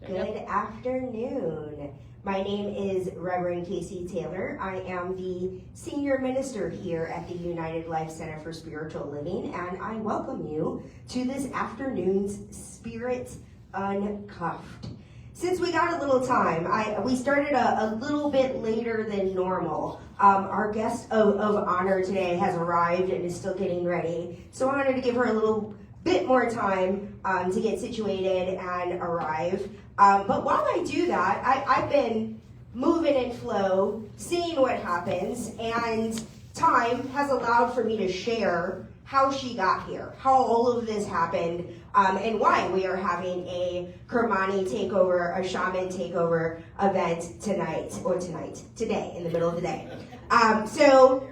Good afternoon. My name is Reverend Casey Taylor. I am the senior minister here at the United Life Center for Spiritual Living, and I welcome you to this afternoon's Spirit Uncuffed. Since we got a little time, we started a little bit later than normal. Our guest of honor today has arrived and is still getting ready, so I wanted to give her a little bit more time to get situated and arrive. But while I do that, I've been moving in flow, seeing what happens, and time has allowed for me to share how she got here, how all of this happened, and why we are having a Kirmani takeover, a Shaman takeover event today, in the middle of the day. So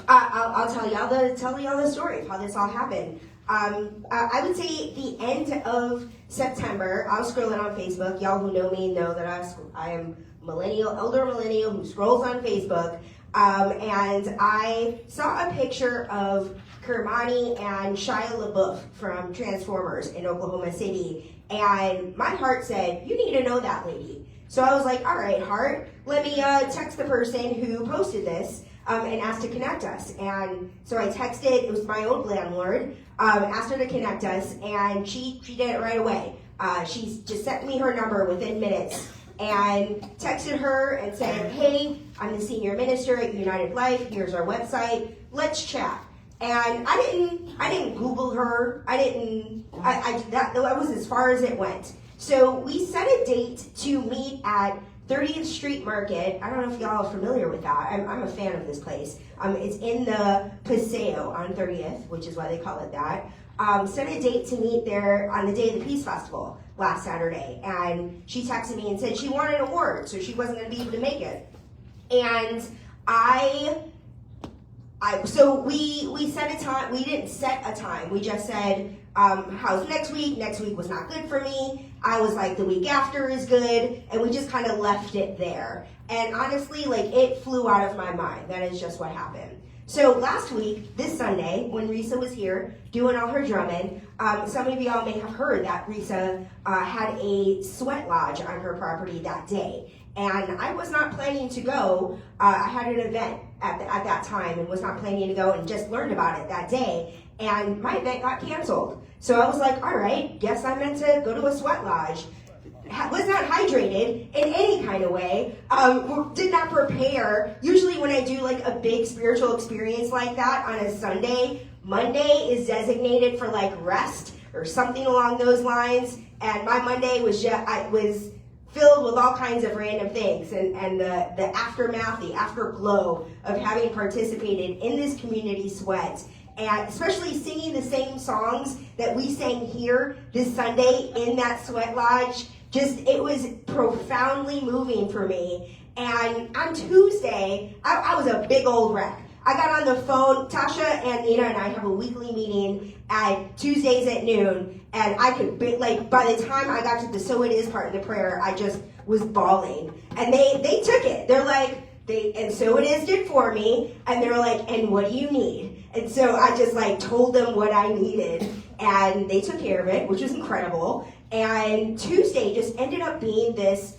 I'll tell y'all the story of how this all happened. I would say the end of September, I was scrolling on Facebook. Y'all who know me know that I am elder millennial who scrolls on Facebook. And I saw a picture of Kimani and Shia LaBeouf from Transformers in Oklahoma City. And my heart said, you need to know that lady. So I was like, all right, heart, let me text the person who posted this and asked to connect us. And so I texted, it was my old landlord, asked her to connect us, and she did it right away. She just sent me her number within minutes and texted her and said, hey, I'm the senior minister at United Life, here's our website, let's chat. And I didn't Google her, that was as far as it went. So we set a date to meet at 30th Street Market. I don't know if y'all are familiar with that. I'm a fan of this place. It's in the Paseo on 30th, which is why they call it that. Set a date to meet there on the day of the Peace Festival last Saturday. And she texted me and said she wanted an award, so she wasn't going to be able to make it. And so we set a time. We didn't set a time. We just said, how's next week? Next week was not good for me. I was like, the week after is good. And we just kind of left it there. And honestly, it flew out of my mind. That is just what happened. So last week, this Sunday, when Risa was here doing all her drumming, some of y'all may have heard that Risa had a sweat lodge on her property that day. And I was not planning to go. I had an event at that time and was not planning to go, and just learned about it that day. And my event got canceled. So I was like, all right, guess I'm meant to go to a sweat lodge. Was not hydrated in any kind of way. Did not prepare. Usually when I do a big spiritual experience like that on a Sunday, Monday is designated for rest or something along those lines. And my Monday was was filled with all kinds of random things, and the aftermath, the afterglow of having participated in this community sweat, and especially singing the same songs that we sang here this Sunday in that sweat lodge. It was profoundly moving for me. And on Tuesday, I was a big old wreck. I got on the phone. Tasha and Nina and I have a weekly meeting at Tuesdays at noon, and I could by the time I got to the "So It Is" part of the prayer, I just was bawling. And they took it. They're like, and "So It Is" did for me, and they're like, and what do you need? And so I just told them what I needed, and they took care of it, which was incredible. And Tuesday just ended up being this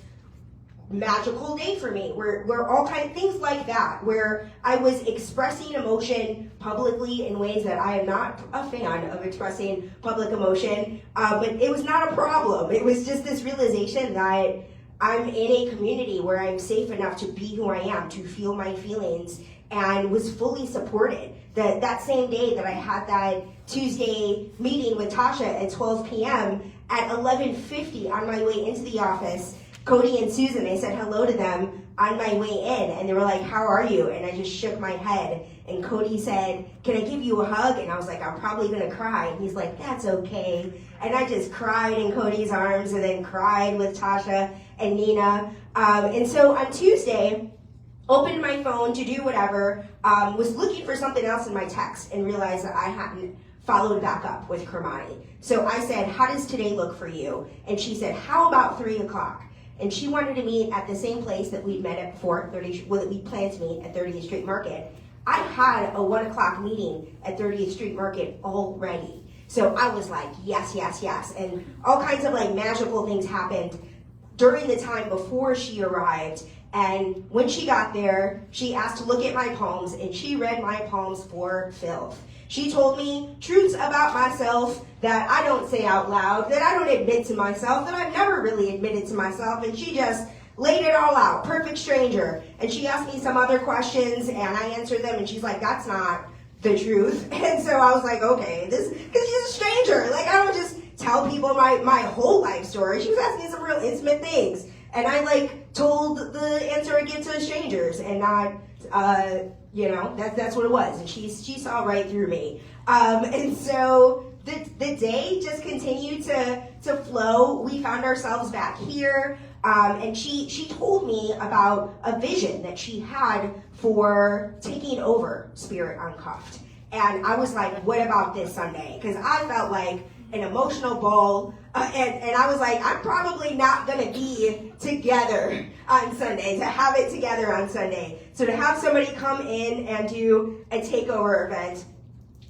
magical day for me, where all kinds of things like that, where I was expressing emotion publicly in ways that I am not a fan of expressing public emotion, but it was not a problem. It was just this realization that I'm in a community where I'm safe enough to be who I am, to feel my feelings, and was fully supported. That same day that I had that Tuesday meeting with Tasha at 12 p.m., at 11:50 on my way into the office, Cody and Susan, I said hello to them on my way in, and they were like, how are you? And I just shook my head, and Cody said, can I give you a hug? And I was like, I'm probably gonna cry. And he's like, that's okay. And I just cried in Cody's arms, and then cried with Tasha and Nina. And so on Tuesday, opened my phone to do whatever, was looking for something else in my text, and realized that I hadn't followed back up with Kimani. So I said, how does today look for you? And she said, how about 3 o'clock? And she wanted to meet at the same place that we'd met at before, that we planned to meet at 30th Street Market. I had a 1 o'clock meeting at 30th Street Market already. So I was like, yes, yes, yes. And all kinds of magical things happened during the time before she arrived. And when she got there, she asked to look at my palms, and she read my palms for filth. She told me truths about myself that I don't say out loud, that I don't admit to myself, that I've never really admitted to myself, and she just laid it all out. Perfect stranger. And she asked me some other questions, and I answered them, and she's like, that's not the truth. And so I was like, okay, because she's a stranger. Like, I don't just tell people my whole life story. She was asking some real intimate things. And I told the answer I give to strangers, and not, that's what it was. And she saw right through me. And so the day just continued to flow. We found ourselves back here, and she told me about a vision that she had for taking over Spirit Uncuffed. And I was like, what about this Sunday? Because I felt like an emotional ball, and I was like, I'm probably not going to be together on Sunday, to have it together on Sunday. So to have somebody come in and do a takeover event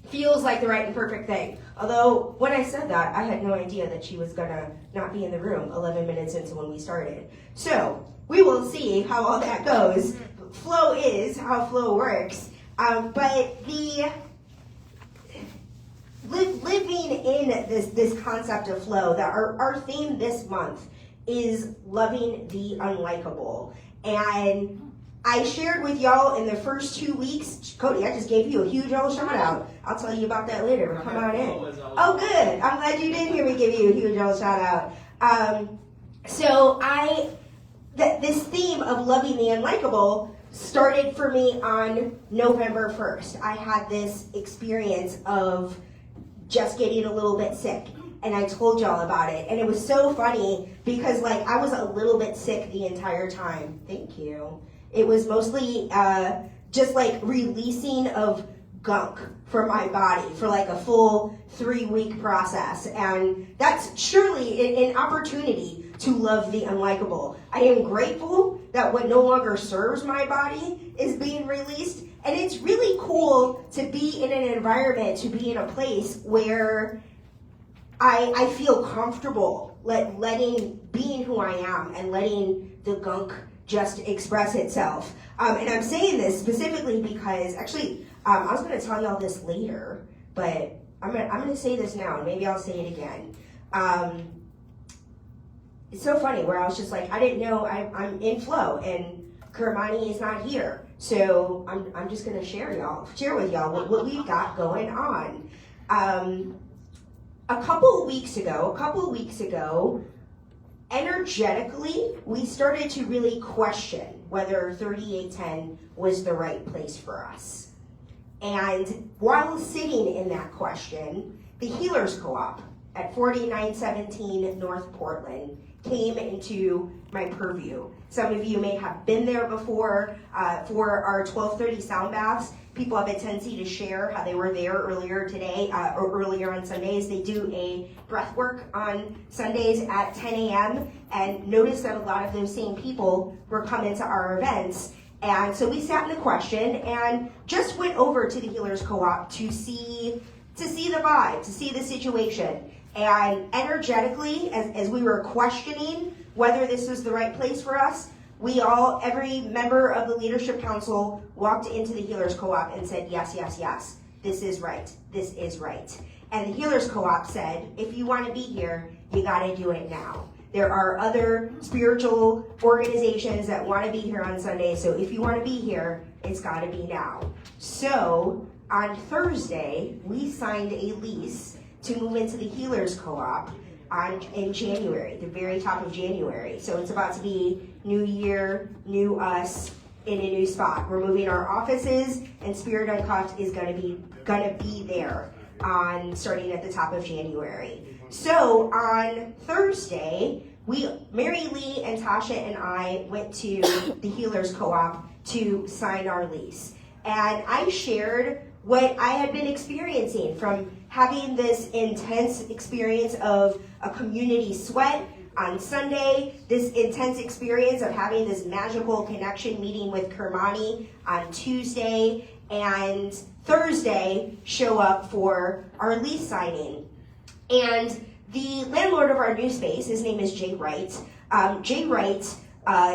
feels like the right and perfect thing. Although, when I said that, I had no idea that she was going to not be in the room 11 minutes into when we started. So, we will see how all that goes. Flow is how flow works. But the living in this concept of flow, that our theme this month is loving the unlikable. And I shared with y'all in the first 2 weeks, Cody, I just gave you a huge old shout out. I'll tell you about that later, but come on in. Oh, good. I'm glad you did hear me give you a huge old shout out. So this theme of loving the unlikable started for me on November 1st. I had this experience of just getting a little bit sick, and I told y'all about it. And it was so funny because I was a little bit sick the entire time. Thank you. It was mostly just releasing of gunk from my body for a full 3-week process. And that's surely an opportunity to love the unlikable. I am grateful that what no longer serves my body is being released. And it's really cool to be in an environment, to be in a place where I feel comfortable being who I am and letting the gunk just express itself. And I'm saying this specifically because, actually, I was going to tell y'all this later, but I'm going to say this now, and maybe I'll say it again. It's so funny where I was just I didn't know I'm in flow, and Kimani is not here. So I'm just going to share with y'all what we've got going on. A couple of weeks ago, energetically, we started to really question whether 3810 was the right place for us. And while sitting in that question, the Healers Co-op at 4917 North Portland came into my purview. Some of you may have been there before for our 12:30 sound baths. People have a tendency to share how they were there earlier today, or earlier on Sundays. They do a breath work on Sundays at 10 a.m. and noticed that a lot of those same people were coming to our events. And so we sat in the question and just went over to the Healers Co-op to see the vibe, to see the situation. And energetically, as we were questioning whether this was the right place for us, every member of the Leadership Council walked into the Healers Co-op and said, yes, yes, yes, this is right, this is right. And the Healers Co-op said, if you want to be here, you got to do it now. There are other spiritual organizations that want to be here on Sunday, so if you want to be here, it's got to be now. So on Thursday, we signed a lease to move into the Healers Co-op in January, the very top of January. So it's about to be new year, new us, in a new spot. We're moving our offices, and Spirit Uncuffed is gonna be there starting at the top of January. So on Thursday, Mary Lee and Tasha and I went to the Healers Co-op to sign our lease. And I shared what I had been experiencing from having this intense experience of a community sweat on Sunday, this intense experience of having this magical connection meeting with Kimani on Tuesday, and Thursday show up for our lease signing. And the landlord of our new space, his name is Jay Wright. Jay Wright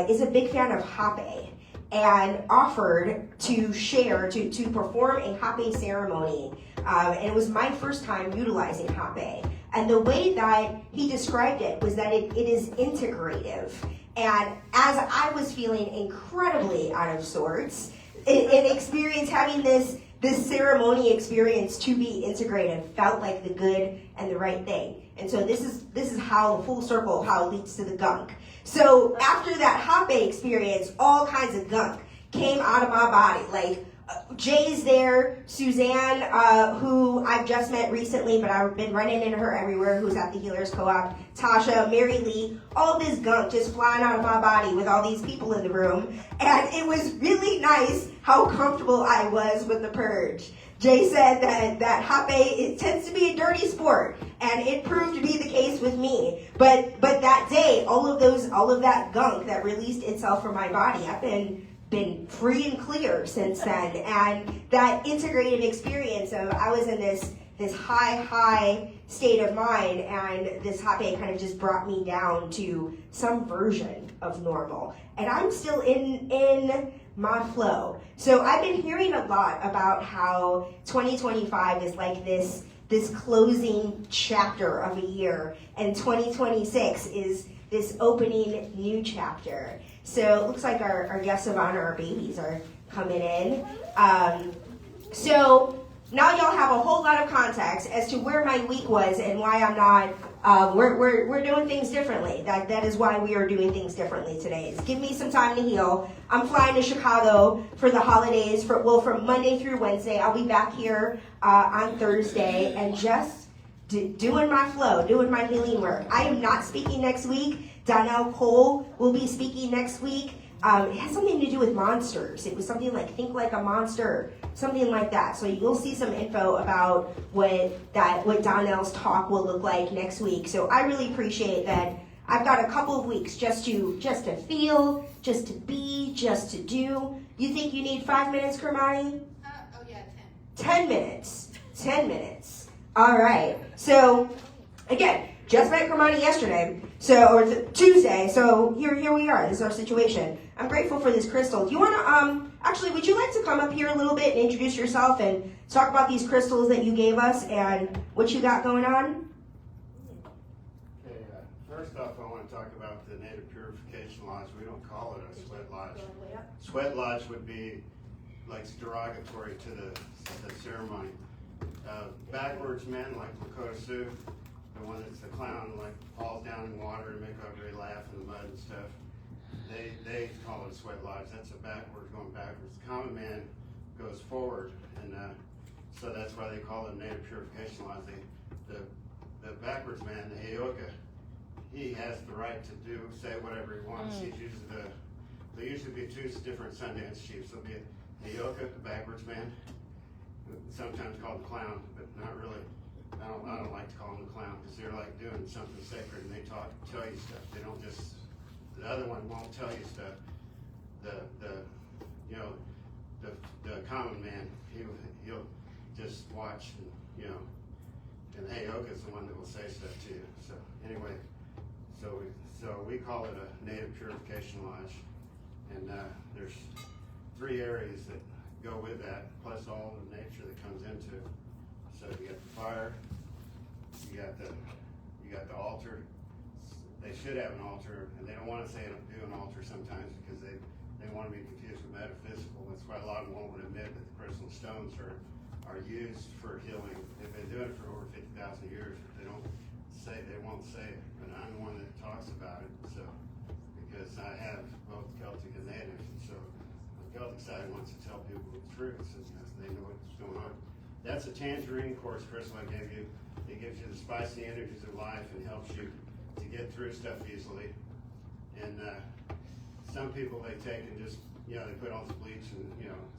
is a big fan of hape and offered to share, to perform a hape ceremony. And it was my first time utilizing hape. And the way that he described it was that it is integrative. And as I was feeling incredibly out of sorts, an experience having this ceremony experience to be integrative felt like the good and the right thing. And so this is how full circle, how it leads to the gunk. So after that hape experience, all kinds of gunk came out of my body. Like Jay's there, Suzanne, who I've just met recently, but I've been running into her everywhere, who's at the Healers Co-op, Tasha, Mary Lee, all this gunk just flying out of my body with all these people in the room. And it was really nice how comfortable I was with the purge. Jay said that hape, it tends to be a dirty sport, and it proved to be the case with me. But that day, all of that gunk that released itself from my body, I've been free and clear since then. And that integrated experience of I was in this high state of mind, and this hape kind of just brought me down to some version of normal. And I'm still in my flow. So I've been hearing a lot about how 2025 is like this closing chapter of a year, and 2026 is this opening new chapter. So it looks like our guests of honor, our babies, are coming in. So now y'all have a whole lot of context as to where my week was and why I'm not. We're doing things differently. That is why we are doing things differently today. Give me some time to heal. I'm flying to Chicago for the holidays. From Monday through Wednesday. I'll be back here on Thursday and just doing my flow, doing my healing work. I am not speaking next week. Donnell Cole will be speaking next week. It has something to do with monsters. It was something like Think Like a Monster, something like that. So you'll see some info about what Donnell's talk will look like next week. So I really appreciate that. I've got a couple of weeks just to feel, just to be, just to do. You think you need 5 minutes, Kimani? 10 minutes. 10 minutes. All right. So again, just met Kimani yesterday, or Tuesday. So here we are. This is our situation. I'm grateful for this crystal. Do you want to actually? Would you like to come up here a little bit and introduce yourself and talk about these crystals that you gave us and what you got going on? Okay. First off, I want to talk about the Native Purification Lodge. We don't call it a sweat lodge. Sweat lodge would be like derogatory to the ceremony. Backwards men like Lakota Sioux, the one that's the clown, like falls down in water and make everybody laugh in the mud and stuff. They call it a sweat lodge. That's a going backwards. The common man goes forward, and so that's why they call it a Native Purification Lodge. The backwards man, the Heyoka, he has the right to say whatever he wants. He's usually there'll usually be two different Sundance chiefs. There'll be a Heyoka, the backwards man, sometimes called the clown, but not really. I don't like to call them the clown because they're like doing something sacred and they tell you stuff. They don't just. The other one won't tell you stuff. The common man, he'll just watch and Heyoka's the one that will say stuff to you. So anyway, so we call it a Native Purification Lodge, and there's 3 areas that go with that, plus all the nature that comes into it. So you got the fire, you got the altar. They should have an altar, and they don't want to say do an altar sometimes because they want to be confused with metaphysical. That's why a lot of them won't admit that the crystal stones are used for healing. They've been doing it for over 50,000 years. They won't say it, but I'm the one that talks about it. So because I have both Celtic and Native, and so the Celtic side wants to tell people the truth, so they know what's going on. That's a tangerine quartz crystal I gave you. It gives you the spicy energies of life and helps you to get through stuff easily. And some people they take and just they put all the bleach and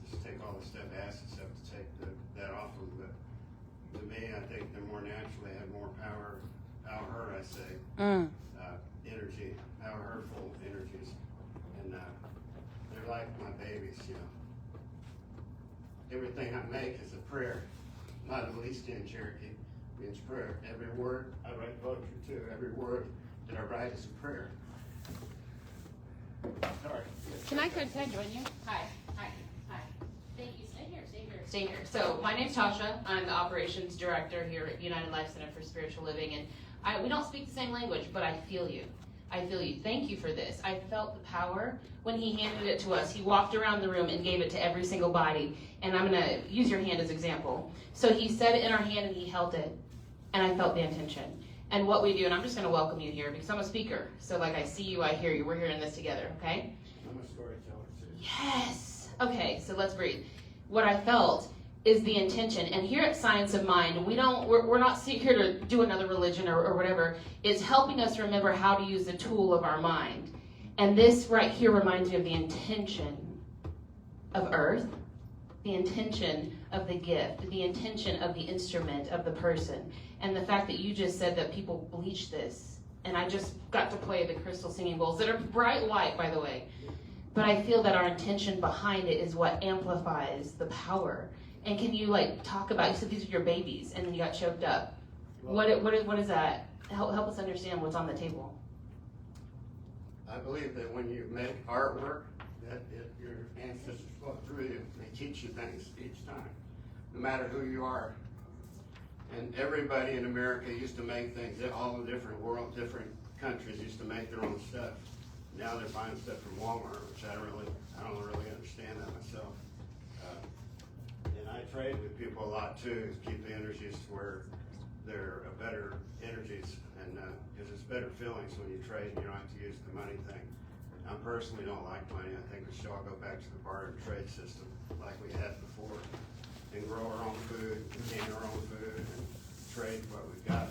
just take all the stuff, acid stuff to take that off them. But to me, I think they're more natural. They have more power I say, energy, powerful energies, and they're like my babies. Everything I make is a prayer. Not at least in Cherokee. means prayer. Every word, I write poetry too. Every word that I write is a prayer. Sorry. Can I join you? Hi. Thank you. Stay here. So my name's Tasha. I'm the operations director here at United Life Center for Spiritual Living, and we don't speak the same language, but I feel you. Thank you for this. I felt the power when he handed it to us. He walked around the room and gave it to every single body. And I'm going to use your hand as example. So he set it in our hand and he held it. And I felt the intention. And what we do, and I'm just going to welcome you here because I'm a speaker. So like I see you, I hear you. We're hearing this together, okay? I'm a storyteller too. Yes. Okay, so let's breathe. What I felt is the intention. And here at Science of Mind, we're not here to do another religion or whatever. It's helping us remember how to use the tool of our mind. And this right here reminds me of the intention of earth, the intention of the gift, the intention of the instrument, of the person. And the fact that you just said that people bleach this. And I just got to play the crystal singing bowls that are bright white, by the way. But I feel that our intention behind it is what amplifies the power. And can you talk about, you said these are your babies and then you got choked up. What is that? Help us understand what's on the table. I believe that when you make artwork, that your ancestors flow through you. They teach you things each time, no matter who you are. And everybody in America used to make things, all the different countries used to make their own stuff. Now they're buying stuff from Walmart, which I don't really understand that myself. And I trade with people a lot too, to keep the energies where they're better energies, and because it's better feelings when you trade and you don't have to use the money thing. I personally don't like money. I think we should all go back to the barter and trade system like we had before, and grow our own food, contain our own food, and trade what we've got.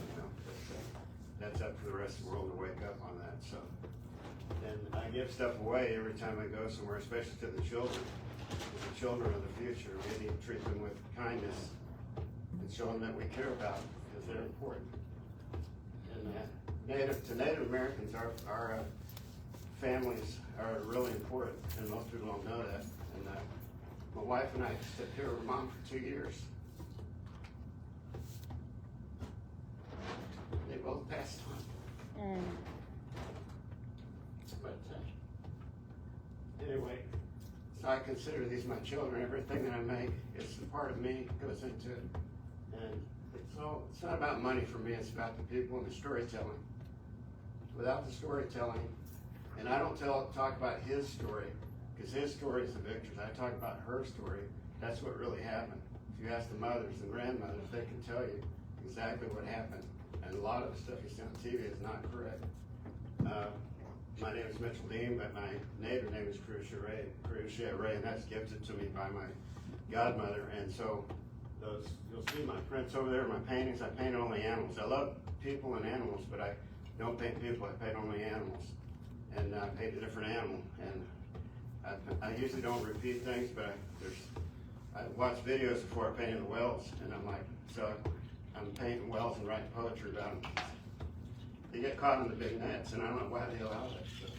That's up to the rest of the world to wake up on that. So, and I give stuff away every time I go somewhere, especially to the children. The children of the future, we need to treat them with kindness and show them that we care about them because they're important. And to Native Americans, our families are really important, and most people don't know that. And my wife and I took care of her mom for 2 years. They both passed on. But anyway. So I consider these my children. Everything that I make is a part of me, goes into it. And it's not about money for me, it's about the people and the storytelling. Without the storytelling, and I don't talk about his story, because his story is the victors. I talk about her story. That's what really happened. If you ask the mothers and grandmothers, they can tell you exactly what happened. And a lot of the stuff you see on TV is not correct. My name is Mitchell Dean, but my native name is Crucia Ray, and that's gifted to me by my godmother. And so you'll see my prints over there, my paintings. I paint only animals. I love people and animals, but I don't paint people. I paint only animals, and I paint a different animal. And I usually don't repeat things, but I watch videos before I painted the whales, and I'm painting whales and writing poetry about them. They get caught in the big nets, and I don't know why they allow that stuff.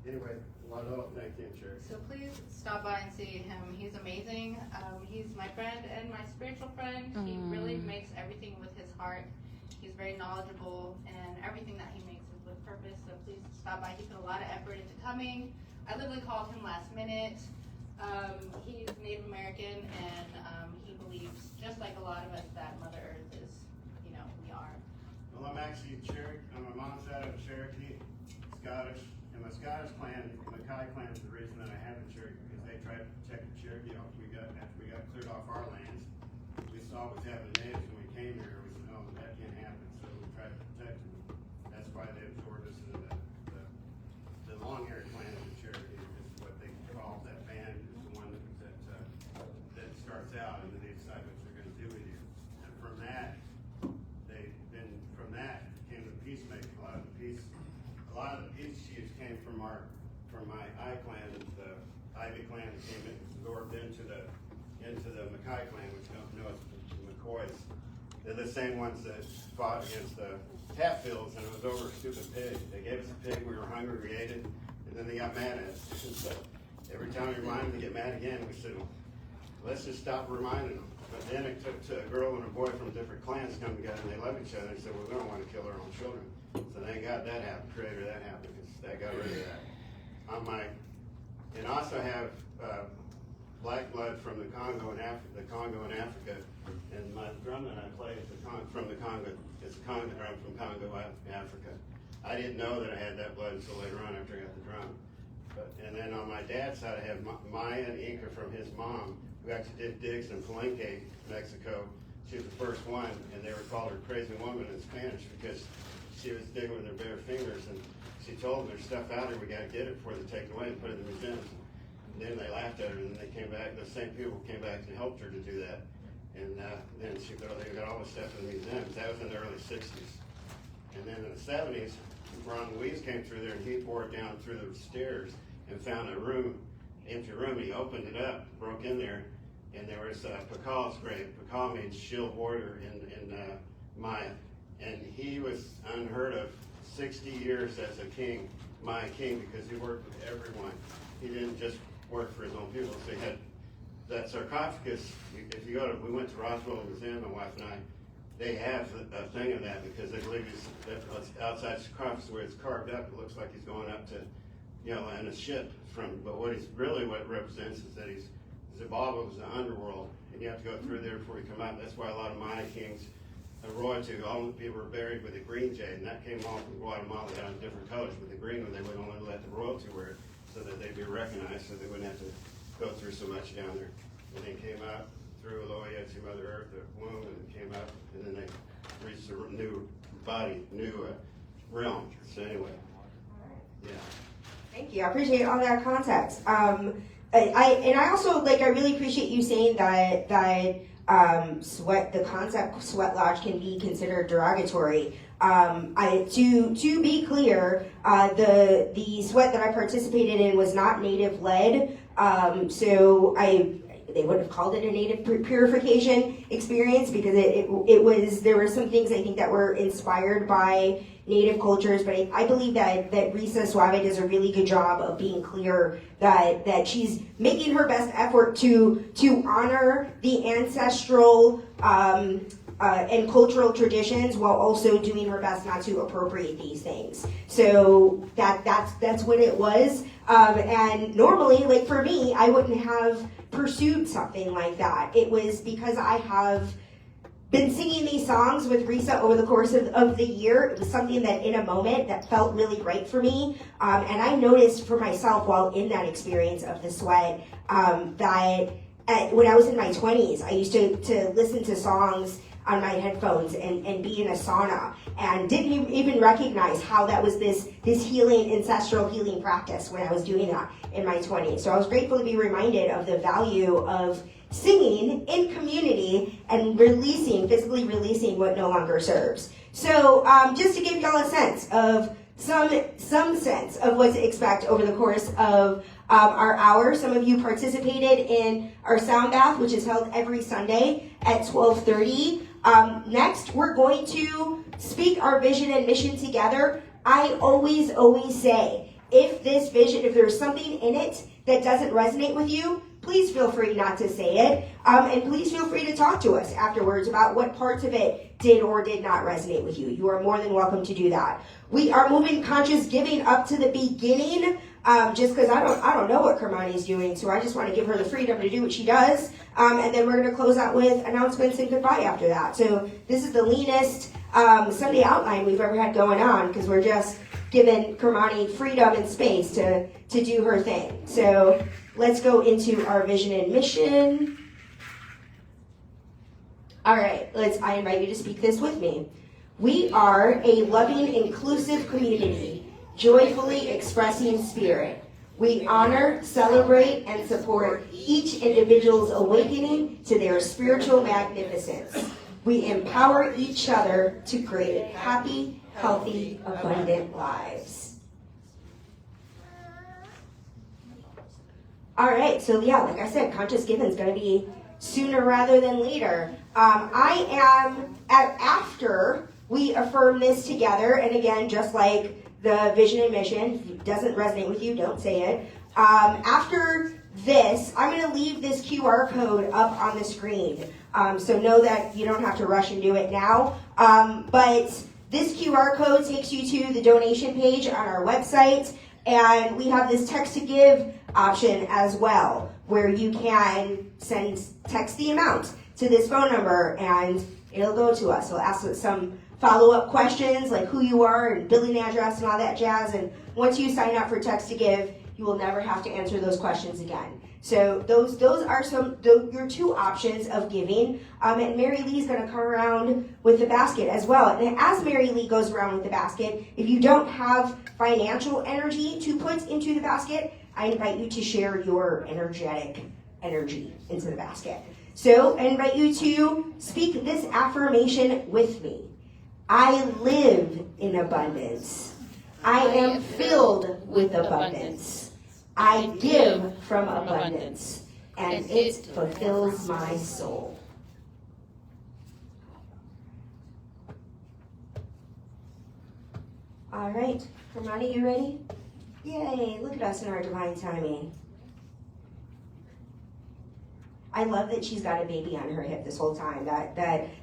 Anyway, thank you, Jerry. So please stop by and see him. He's amazing. He's my friend and my spiritual friend. He really makes everything with his heart. He's very knowledgeable, and everything that he makes is with purpose. So please stop by. He put a lot of effort into coming. I literally called him last minute. He's Native American, and he believes, just like a lot of us, that Mother Earth is, we are. Well, I'm actually Cherokee. On my mom's side, I'm Cherokee, Scottish, and my Scottish clan, the Mackay clan, is the reason that I have a Cherokee, because they tried to protect the Cherokee after we got cleared off our lands. We saw what was happening to natives when we came here. We said, no, that can't happen. So we tried to protect them. That's why they absorbed us into the long-haired clan of the Cherokee, is what they call that band, is the one that starts out, and then they decide what they're going to do with you. And from that came the peacemaking. A lot of the peace chiefs came from my I clan, the Ivy clan, that came in, absorbed into the Mackay clan, which you don't know as the McCoys. They're the same ones that fought against the Hatfields, and it was over a stupid pig. They gave us a pig, we were hungry, we ate it, and then they got mad at us. And so every time we remind them to get mad again, we said, let's just stop reminding them. But then it took a girl and a boy from different clans come together and they love each other and said, well, we don't want to kill our own children. So thank God that happened, creator that happened, because that got rid of that. And I also have black blood from the Congo in Africa, and my drum that I play is from the Congo. It's a Congo drum from Congo, Africa. I didn't know that I had that blood until later on after I got the drum. And then on my dad's side, I have Maya and Inca from his mom, who actually did digs in Palenque, Mexico. She was the first one, and they were called her crazy woman in Spanish because she was digging with her bare fingers, and she told them there's stuff out there, we got to get it before they take it away and put it in the museums. And then they laughed at her, and then they came back, the same people came back and helped her to do that. And then they got all the stuff in the museums. That was in the early 60s. And then in the 70s, Ron Louise came through there, and he poured down through the stairs and found a room, empty room, and he opened it up, broke in there, and there was Pacal's grave. Pacal means shield warrior in Maya. And he was unheard of, 60 years as a king, Maya king, because he worked with everyone. He didn't just work for his own people. So he had that sarcophagus. If you go to, we went to Roswell Museum, my wife and I, they have a thing of that because they believe it's outside sarcophagus where it's carved up. It looks like he's going up to, in a ship but what it represents is that he's evolved with the underworld, and you have to go through there before you come out. That's why a lot of Maya kings, royalty, all the people were buried with a green jade, and that came off from Guatemala. They had different colors. With the green one, they would only let the royalty wear it so that they'd be recognized, so they wouldn't have to go through so much down there. And then came out through Eloia to Mother Earth, the womb, and then came up, and then they reached a new body, new realm. So anyway, yeah. Thank you. I appreciate all that context. I also I really appreciate you saying that the concept sweat lodge can be considered derogatory. To be clear, the sweat that I participated in was not native led, so they would have called it a native purification experience because there were some things I think that were inspired by native cultures, but I believe that Risa Suave does a really good job of being clear that she's making her best effort to honor the ancestral and cultural traditions while also doing her best not to appropriate these things. So that's what it was. And normally, for me, I wouldn't have pursued something like that. It was because I have been singing these songs with Risa over the course of the year. It was something that in a moment that felt really right for me. And I noticed for myself while in that experience of the sweat that when I was in my 20s, I used to listen to songs on my headphones and be in a sauna and didn't even recognize how that was this healing, ancestral healing practice when I was doing that in my 20s. So I was grateful to be reminded of the value of singing in community and physically releasing what no longer serves. So just to give y'all a sense of some sense of what to expect over the course of our hour. Some of you participated in our sound bath, which is held every Sunday at 12:30. Next, we're going to speak our vision and mission together. I always say, if there's something in it that doesn't resonate with you, please feel free not to say it. And please feel free to talk to us afterwards about what parts of it did or did not resonate with you. You are more than welcome to do that. We are moving conscious giving up to the beginning, just because I don't know what Kimani is doing, so I just want to give her the freedom to do what she does. And then we're going to close out with announcements and goodbye after that. So this is the leanest Sunday outline we've ever had going on, because we're just giving Kimani freedom and space to do her thing. So let's go into our vision and mission. All right, I invite you to speak this with me. We are a loving, inclusive community, joyfully expressing spirit. We honor, celebrate, and support each individual's awakening to their spiritual magnificence. We empower each other to create happy, healthy, abundant lives. All right, so yeah, like I said, conscious giving is going to be sooner rather than later. After we affirm this together, and again, just like the vision and mission, if it doesn't resonate with you, don't say it. After this, I'm going to leave this QR code up on the screen. So know that you don't have to rush and do it now. But this QR code takes you to the donation page on our website. And we have this text to give option as well, where you can text the amount to this phone number and it'll go to us. We'll ask some follow-up questions like who you are and billing address and all that jazz. And once you sign up for text to give, you will never have to answer those questions again. So those are your two options of giving. And Mary Lee's going to come around with the basket as well. And as Mary Lee goes around with the basket, if you don't have financial energy to put into the basket, I invite you to share your energetic energy into the basket. So I invite you to speak this affirmation with me. I live in abundance. I am filled with abundance. I give from abundance, and it fulfills my soul. All right, Kimani, you ready? Yay, look at us in our divine timing. I love that she's got a baby on her hip this whole time.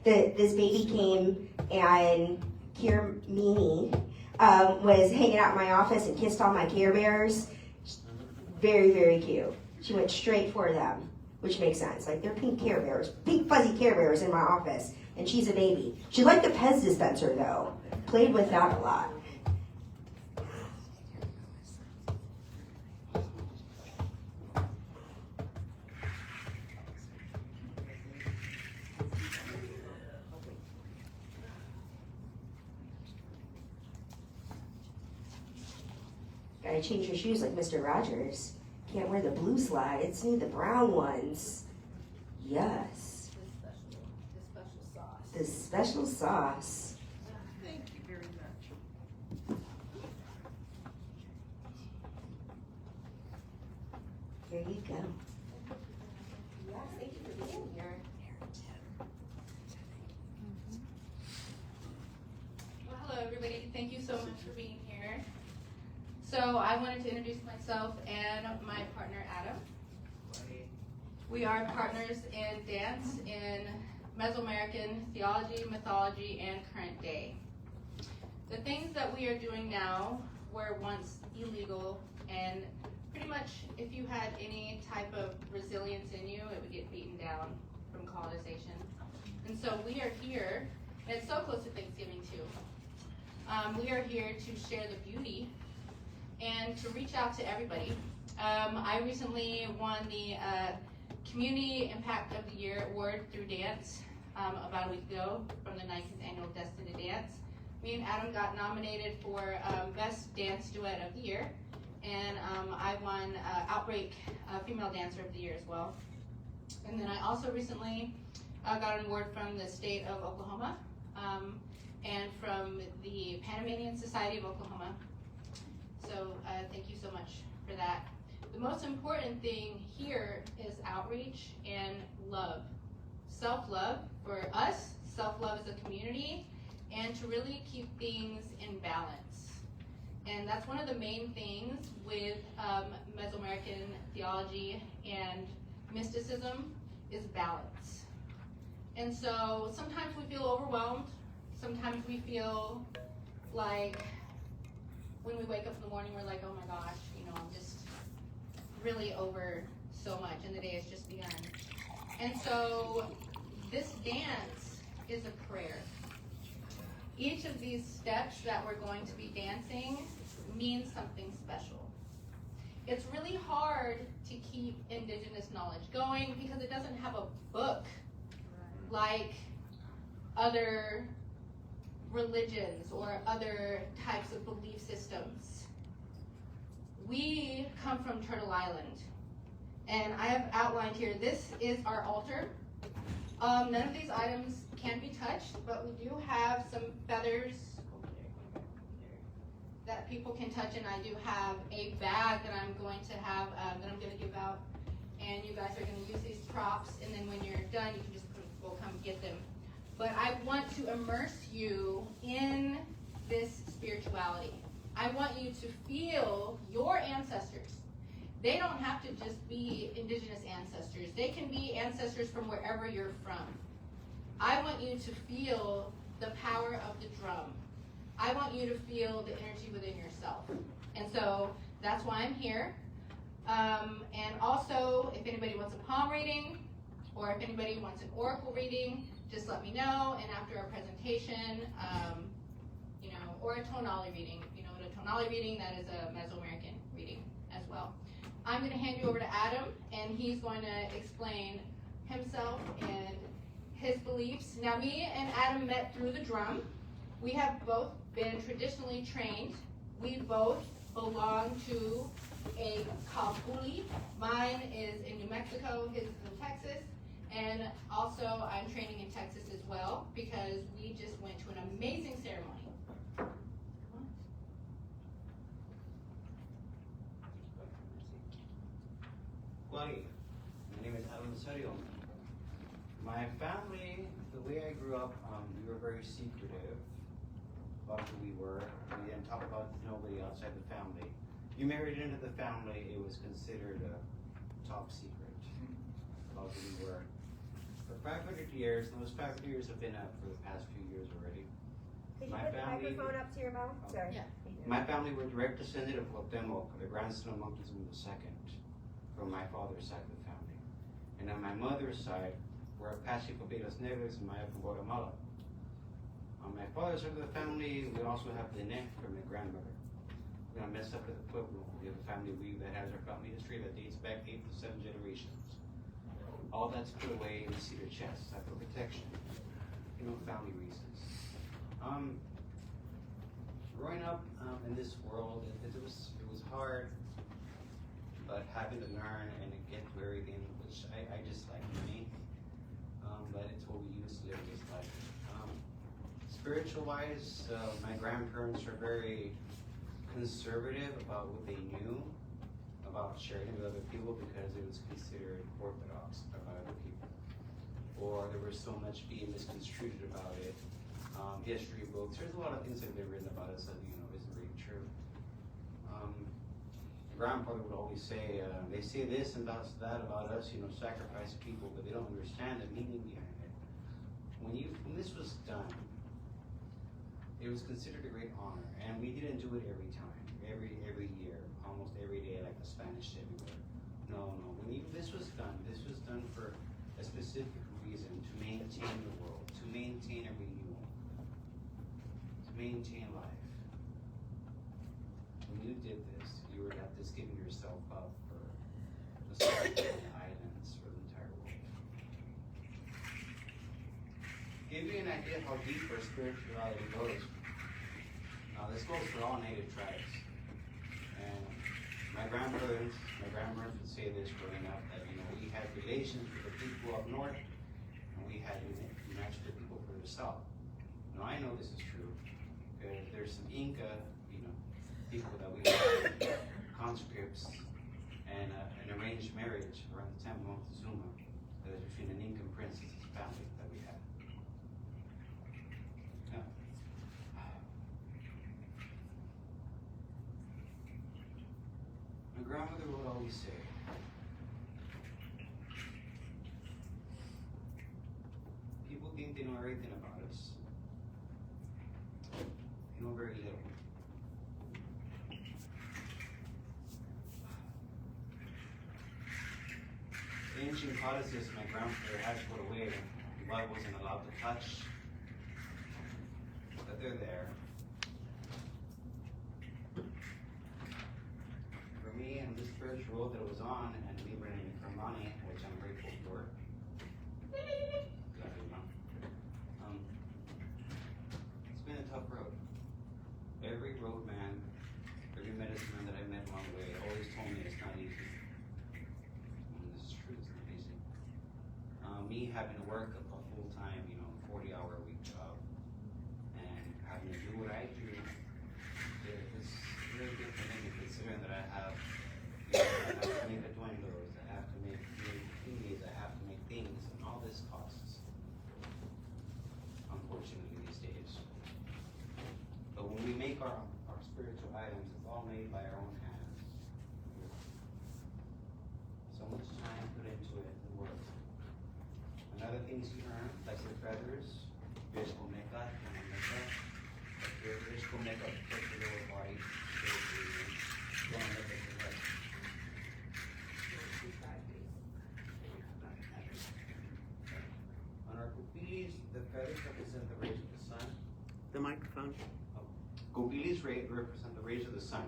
This baby came and Kimani was hanging out in my office and kissed all my Care Bears. Very, very cute. She went straight for them, which makes sense. Like, they're pink Care Bears, pink fuzzy Care Bears in my office, and she's a baby. She liked the Pez dispenser, though. Played with that a lot. Gotta change your shoes like Mr. Rogers. Can't wear the blue slides, need the brown ones. Yes. The special sauce. Thank you very much. Here you go. Yes, thank you for being here. Well, hello everybody. Thank you so much for being here. So I wanted to introduce myself and my partner Adam. We are partners in dance in Mesoamerican theology, mythology, and current day. The things that we are doing now were once illegal, and pretty much if you had any type of resilience in you, it would get beaten down from colonization. And so we are here, and it's so close to Thanksgiving too. We are here to share the beauty and to reach out to everybody. I recently won the Community Impact of the Year Award through dance about a week ago from the 19th Annual Destined to Dance. Me and Adam got nominated for Best Dance Duet of the Year, and I won Outbreak Female Dancer of the Year as well. And then I also recently got an award from the state of Oklahoma and from the Panamanian Society of Oklahoma. So thank you so much for that. The most important thing here is outreach and love. Self-love for us, self-love as a community, and to really keep things in balance. And that's one of the main things with Mesoamerican theology and mysticism is balance. And so sometimes we feel overwhelmed. Sometimes we feel like when we wake up in the morning, we're like, oh my gosh, I'm just really over so much, and the day has just begun. And so this dance is a prayer. Each of these steps that we're going to be dancing means something special. It's really hard to keep indigenous knowledge going because it doesn't have a book like other religions or other types of belief systems. We come from Turtle Island, and I have outlined here, this is our altar. None of these items can be touched, but we do have some feathers that people can touch, and I do have a bag that I'm going to have, that I'm going to give out, and you guys are going to use these props, and then when you're done, you can just go come get them. But I want to immerse you in this spirituality. I want you to feel your ancestors They don't have to just be indigenous ancestors. They can be ancestors from wherever you're from. I want you to feel the power of the drum. I want you to feel the energy within yourself. And so that's why I'm here. And also, if anybody wants a palm reading, or if anybody wants an oracle reading, just let me know. And after our presentation, or a tonali reading. If you know what a tonali reading, that is a Mesoamerican reading as well. I'm going to hand you over to Adam, and he's going to explain himself and his beliefs. Now, me and Adam met through the drum. We have both been traditionally trained. We both belong to a kabuli. Mine is in New Mexico, his is in Texas. And also, I'm training in Texas as well because we just went to an amazing ceremony. My name is Adam Serio. My family, the way I grew up, we were very secretive about who we were. We didn't talk about nobody outside the family. You married into the family, it was considered a top secret about who we were. For 500 years, and those 500 years have been up for the past few years already. Could you My put the family- microphone up to your mouth? Oh. Sorry. Yeah. My family were direct descendant of Cuauhtemoc, the grandson of Moctezuma II, from my father's side of the family. And on my mother's side, we're Apache Coberos Negros and Maya from Guatemala. On my father's side of the family, we also have the neck from my grandmother. We're gonna mess up with the Pueblo. We have a family weave that has our family history that dates back 8 to 7 generations. All that's put away in the cedar chest, for protection, family reasons. Growing up in this world, it was hard, but having to learn and get to everything, which I just like me. But it's what we use to live this life. Spiritual wise, my grandparents are very conservative about what they knew about sharing with other people because it was considered orthodox by other people. Or there was so much being misconstrued about it. History books, there's a lot of things that have been written about us that isn't really true. Grandfather would always say, they say this and that about us, sacrifice people, but they don't understand the meaning behind it. When this was done, it was considered a great honor, and we didn't do it every time, every year, almost every day, like the Spanish everywhere. No. This was done for a specific reason, to maintain the world, to maintain a renewal, to maintain life. When you did this, you were not just giving yourself up for the islands, for the entire world. Give you an idea of how deep our spirituality goes. Now this goes for all native tribes. And my grandparents would say this growing up, that we had relations with the people up north, and we had matched the people for the south. Now I know this is true, because there's some Inca, people that we had conscripts and an arranged marriage around the time of Moctezuma that was between an Incan princess and his family that we had. Yeah. My grandmother would always say, people think they know everything about us. They know very little. The ancient codices my grandfather had to put away, blood wasn't allowed to touch, but they're there. For me and this spiritual road that I was on, and me bringing Kimani, which I'm grateful for. It's been a tough road. Every road man, every medicine man that I met along the way always told me it's not easy. Me having to work a full-time, 40-hour-a-week job, and having to do what I do, it's really good for me considering that I have to make atuendos, I have to make fees, I have to make things, and all this costs, unfortunately, these days. But when we make our spiritual items, it's all made by our own hands. So much time put into it, the work. Another things you earn, like the feathers, fish will make up, fish will make up, protect the lower body, so you don't look at the head. On our kupilis, the feathers represent the rays of the sun. The microphone. Kupilis represent the rays of the sun.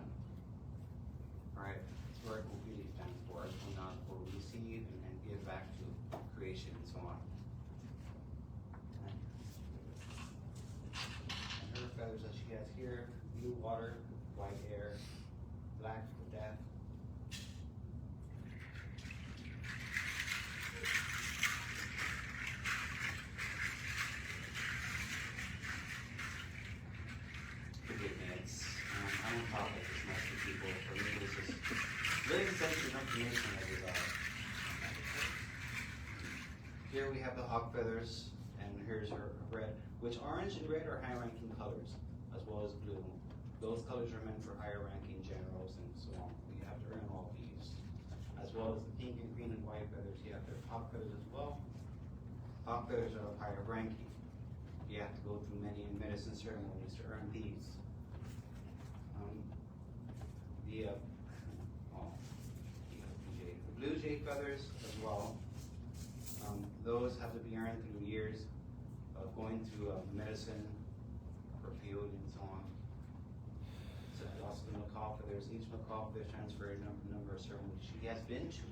Alright, that's what our kupili stands for. It's not for receive and give back to creation and so on. And her feathers that she has here, blue water, white air, black for death. Forgive me, I'm on top of this mess with people. For me, this is really sensitive information that is Here we have the hawk feathers, and here's her red, which orange and red are high-ranking colors, as well as blue. Those colors are meant for higher-ranking generals and so on. You have to earn all these. As well as the pink and green and white feathers, you have their hawk feathers as well. Hawk feathers are of higher ranking. You have to go through many medicine ceremonies to earn these. The blue jay feathers as well. Those have to be earned through years of going through medicine for field and so on. So also the macaw feathers. Each macaw feather transferred a number of ceremonies she has been to.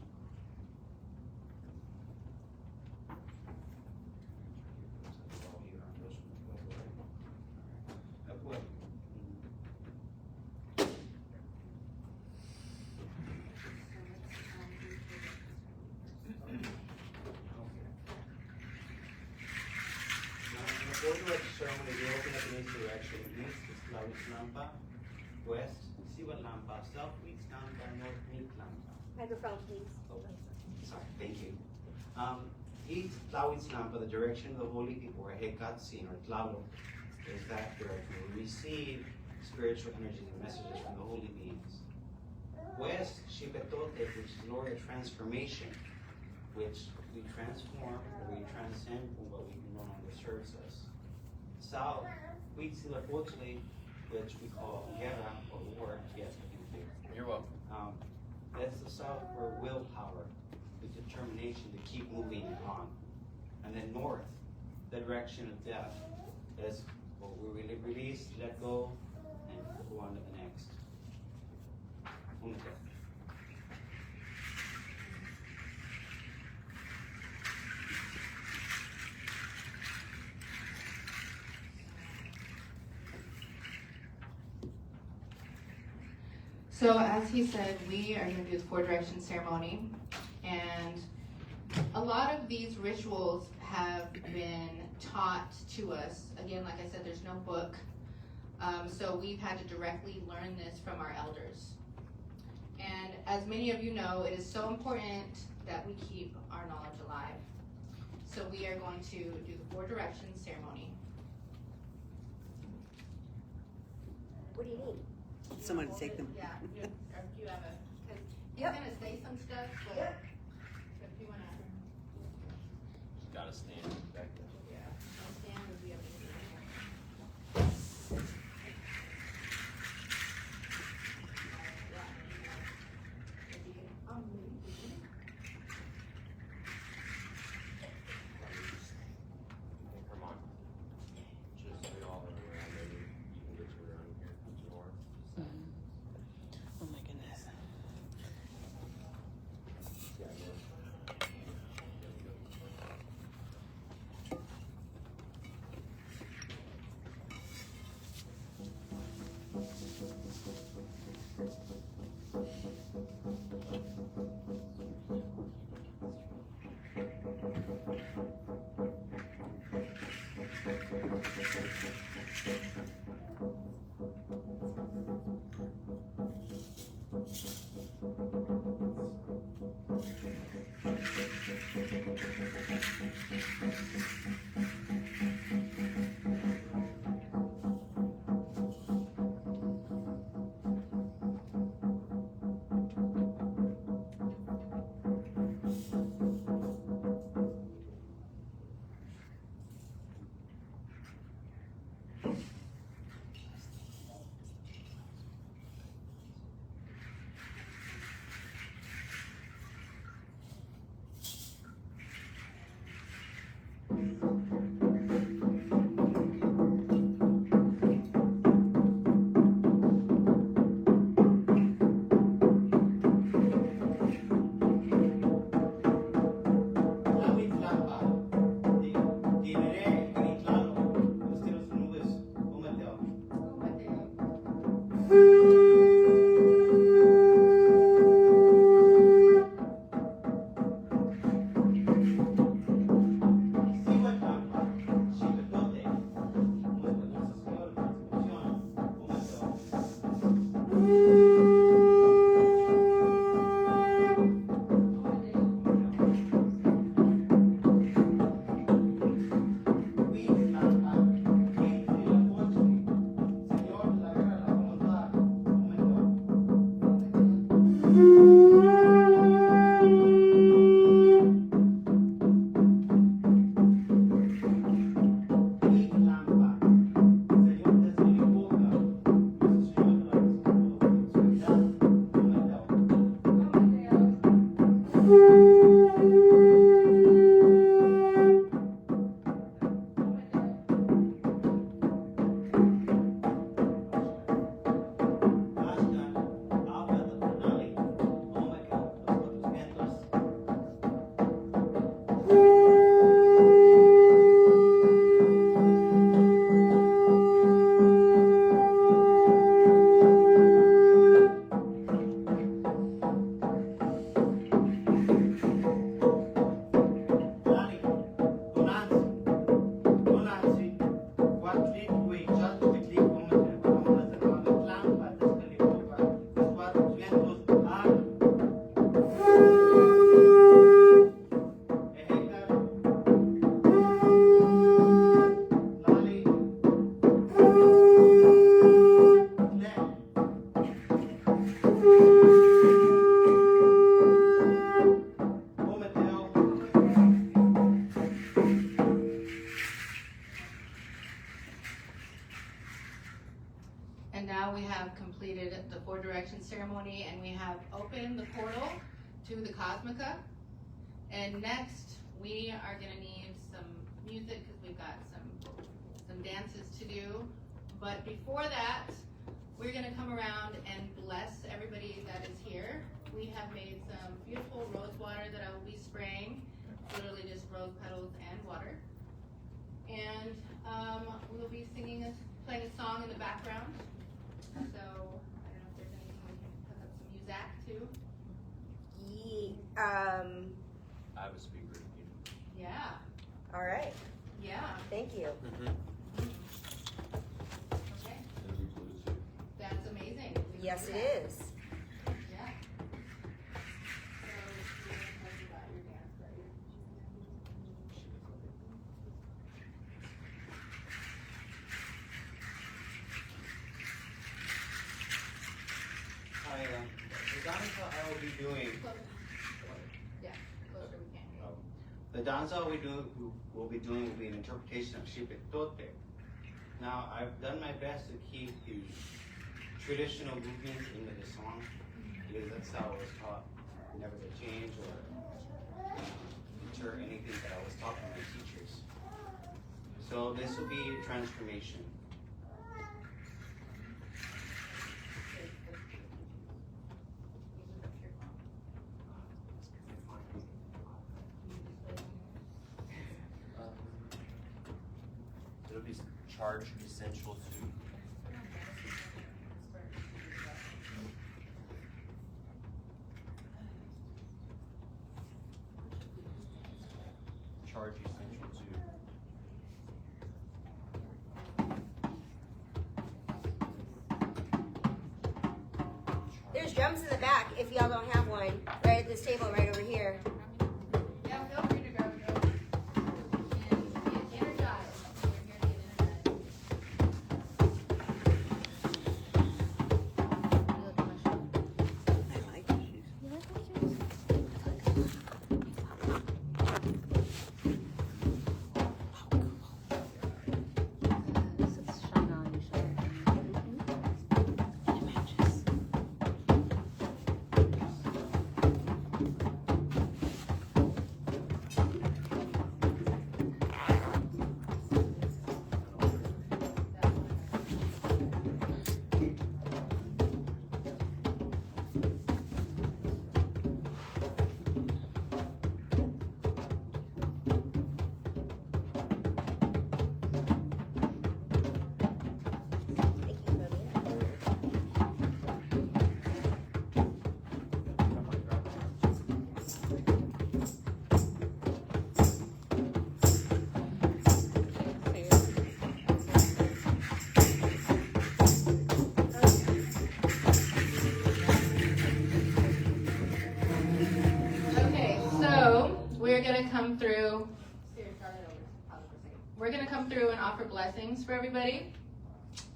Before you like the ceremony, you open up in each direction. East is South Lampa. West, see what Lampa. South meets Lampa, North meets Lampa. Microphone, please. Oh, sorry, thank you. East Tlawitz Lampa, the direction of the holy people, or Hekatzin, or Tlaloc, is that direction. We receive spiritual energies and messages from the holy beings. West, Shipetote, which is glory of transformation, which we transform, or we transcend from what we no longer serves us. South, Huitzilopochtli, which we call guerra or war. Yes, I can do. You're welcome. That's the south for willpower, the determination to keep moving on. And then north, the direction of death. That's what we release, let go, and go on to the next. Okay. So as he said, we are going to do the 4 direction ceremony, and a lot of these rituals have been taught to us. Again, like I said, there's no book, so we've had to directly learn this from our elders. And as many of you know, it is so important that we keep our knowledge alive. So we are going to do the 4 direction ceremony. What do you need? Someone to take them. Yeah, or do you have a, because he's Yep. gonna say some stuff, so Yep. if you wanna, Gotta stand back there. yeah, stand would be amazing. Come on. Just get all the way around, maybe you can get you around here. More. Oh my goodness. Yeah, yeah. And now we have completed the 4 direction ceremony and we have opened the portal to the Cosmica. And next we are gonna need some music because we've got some dances to do. But before that, we're gonna come around and bless everybody that is here. We have made some beautiful rose water that I will be spraying, literally just rose petals and water. And we'll be playing a song in the background. So, I don't know if there's anything we can put up some music too. I have a speaker. Yeah, All right. yeah, Thank you. okay. That's amazing. Yes, it is. Yeah. So, have you got your dance ready? Hi, the danza I will be doing. Yeah, closer we can. The danza we'll be doing will be an interpretation of Shipetote. Now, I've done my best to keep the traditional movements into the song because that's how it was taught, never to change or deter anything that I was taught from my teachers. So this will be a transformation. It'll be charged essential to. Charge essential to. There's drums in the back if y'all don't have one. Right at this table right over here. Yeah, feel free to grab it. And get energized. We're here to get energized. I like your shoes. we're gonna come through and offer blessings for everybody.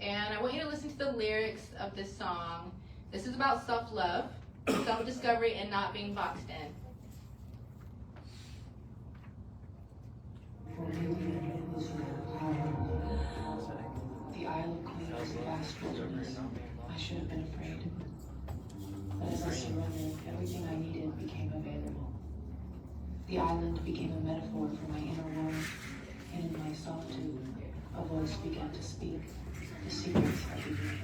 And I want you to listen to the lyrics of this song. This is about self-love, self-discovery, and not being boxed in. The Isle of Queen is a vast wilderness. I should have been afraid. But as I surrendered, everything I needed became available. The island became a metaphor for my inner world, and in my solitude, a voice began to speak the secrets of the universe.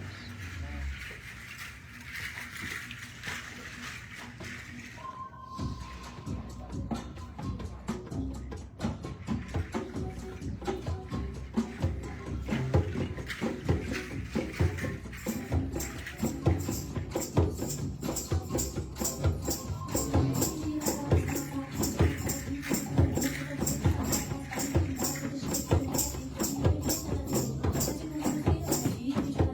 Thank you.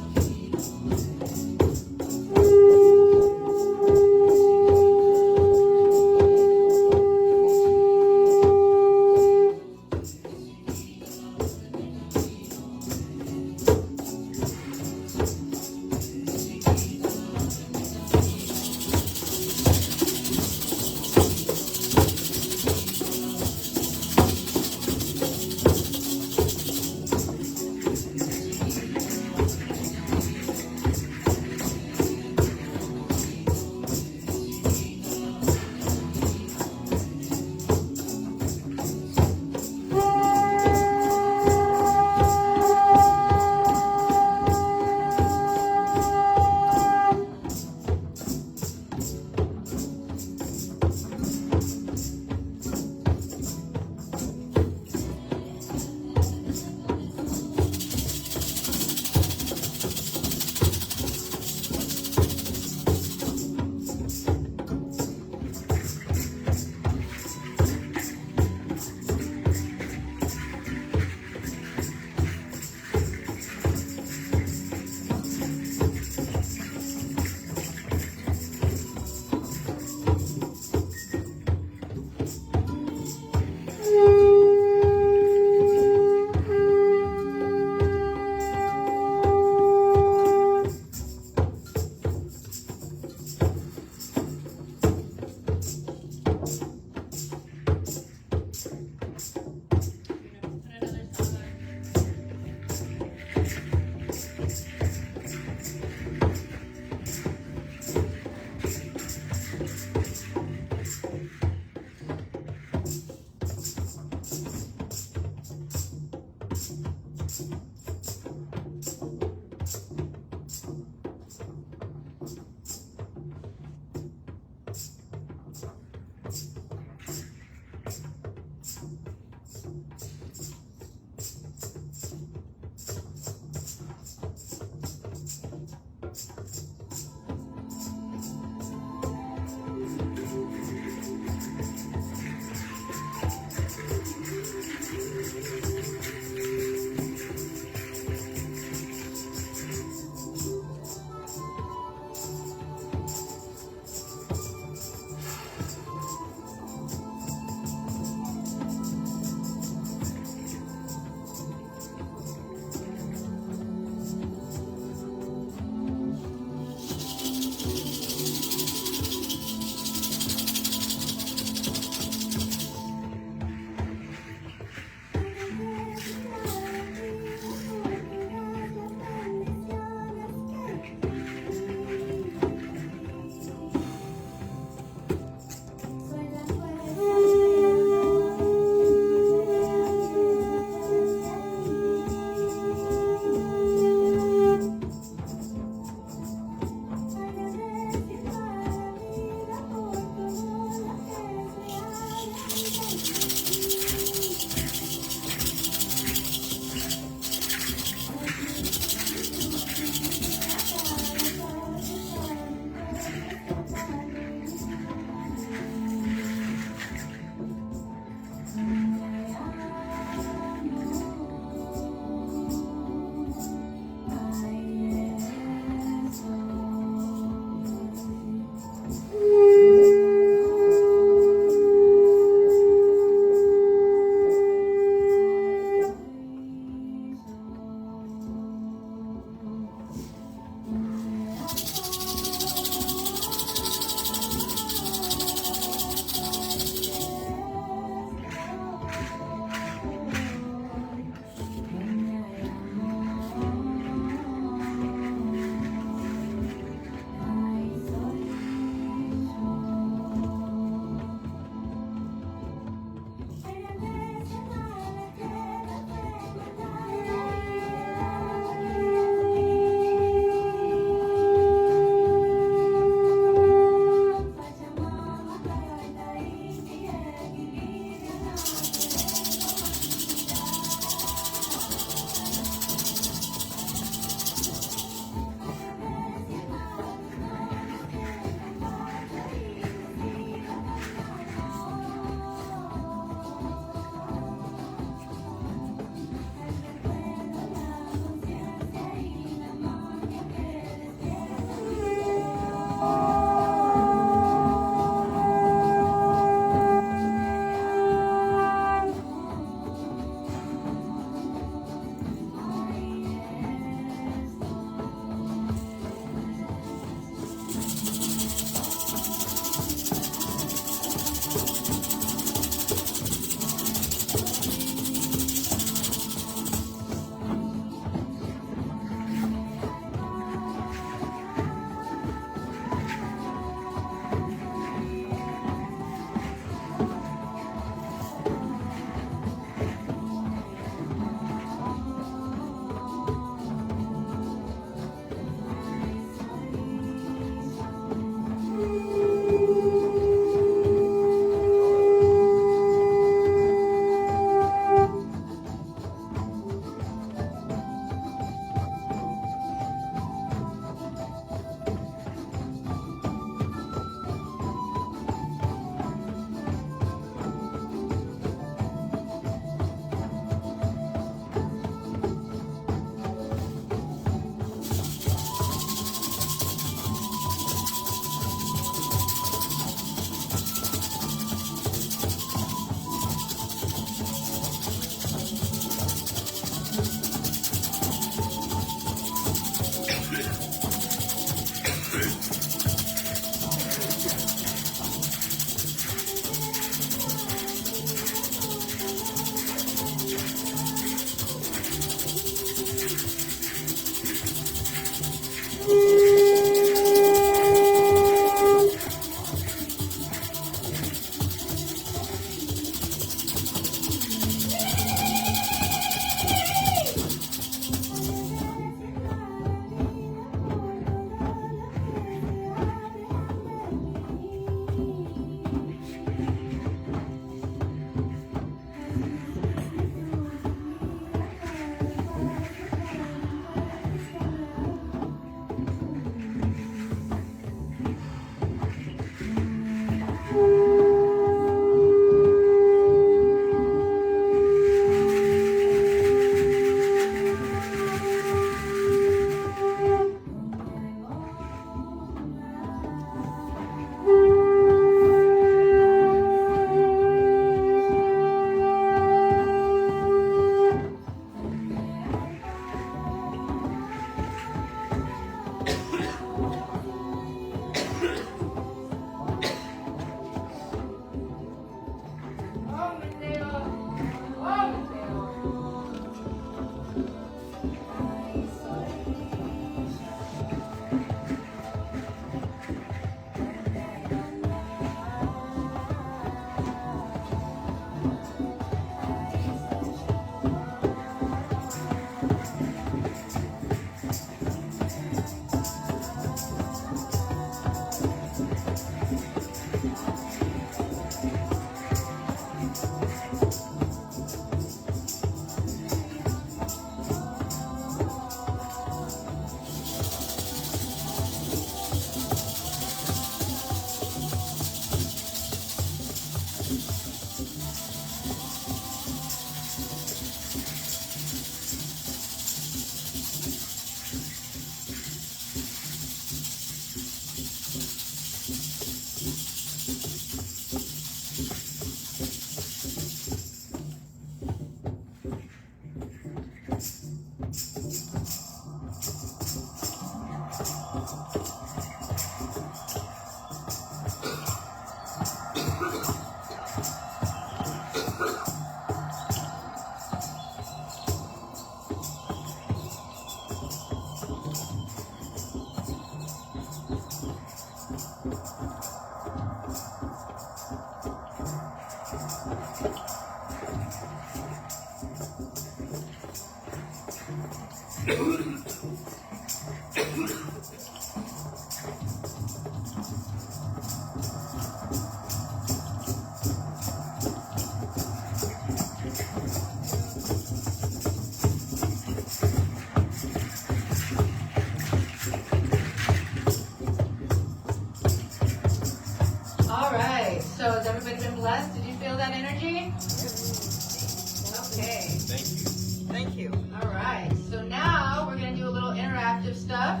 Thank you. Thank you. All right, so now we're gonna do a little interactive stuff,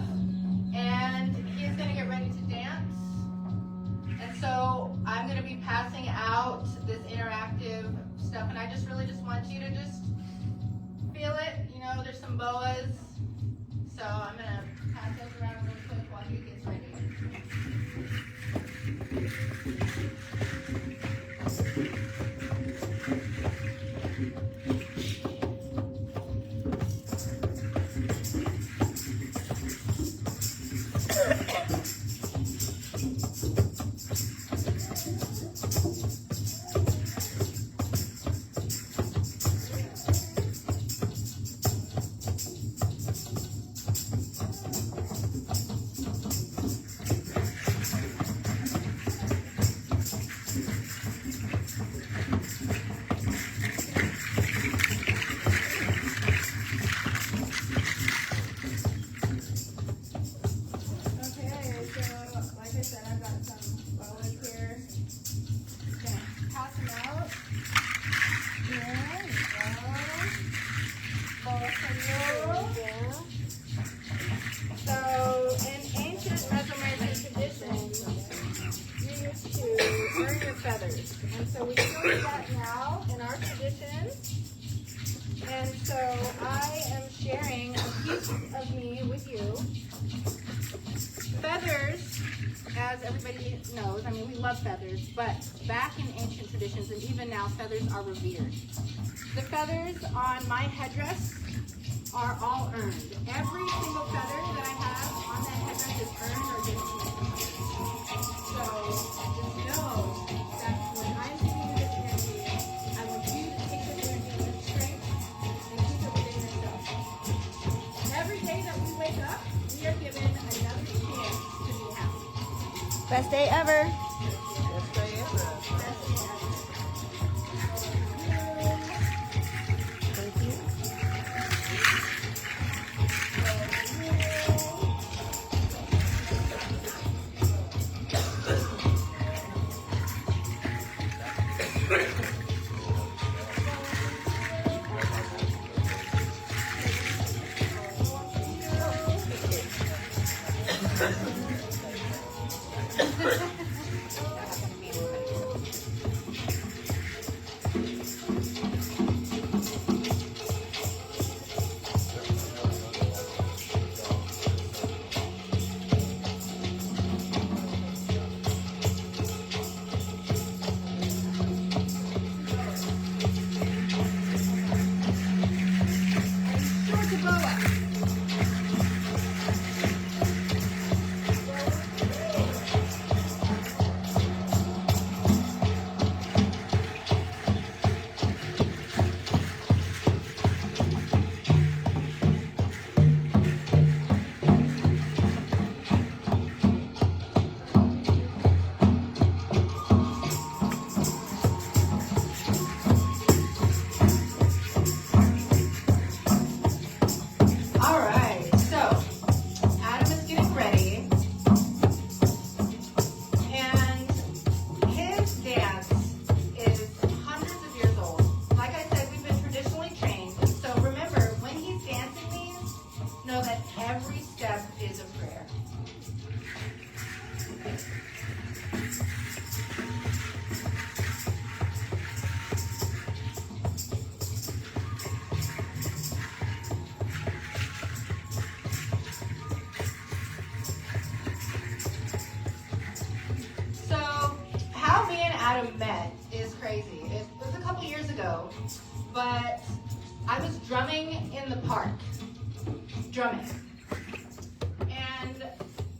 and he's gonna get ready to dance. And so I'm gonna be passing out this interactive stuff, and I just really just want you to just feel it. You know, there's some boas, so I'm gonna pass those around real quick while he gets ready. And so we still do that now in our tradition. And so I am sharing a piece of me with you. Feathers, as everybody knows, I mean, we love feathers, but back in ancient traditions and even now, feathers are revered. The feathers on my headdress are all earned. Every single feather that I have on that headdress is earned or given to me. So just know that when I'm giving you this energy, I want you to take this energy with strength and keep it within yourself. Every day that we wake up, we are given another chance to be happy. Best day ever. Best day ever. Best day ever. Thank you. Adam met is crazy. It was a couple years ago, but I was drumming in the park. Drumming. And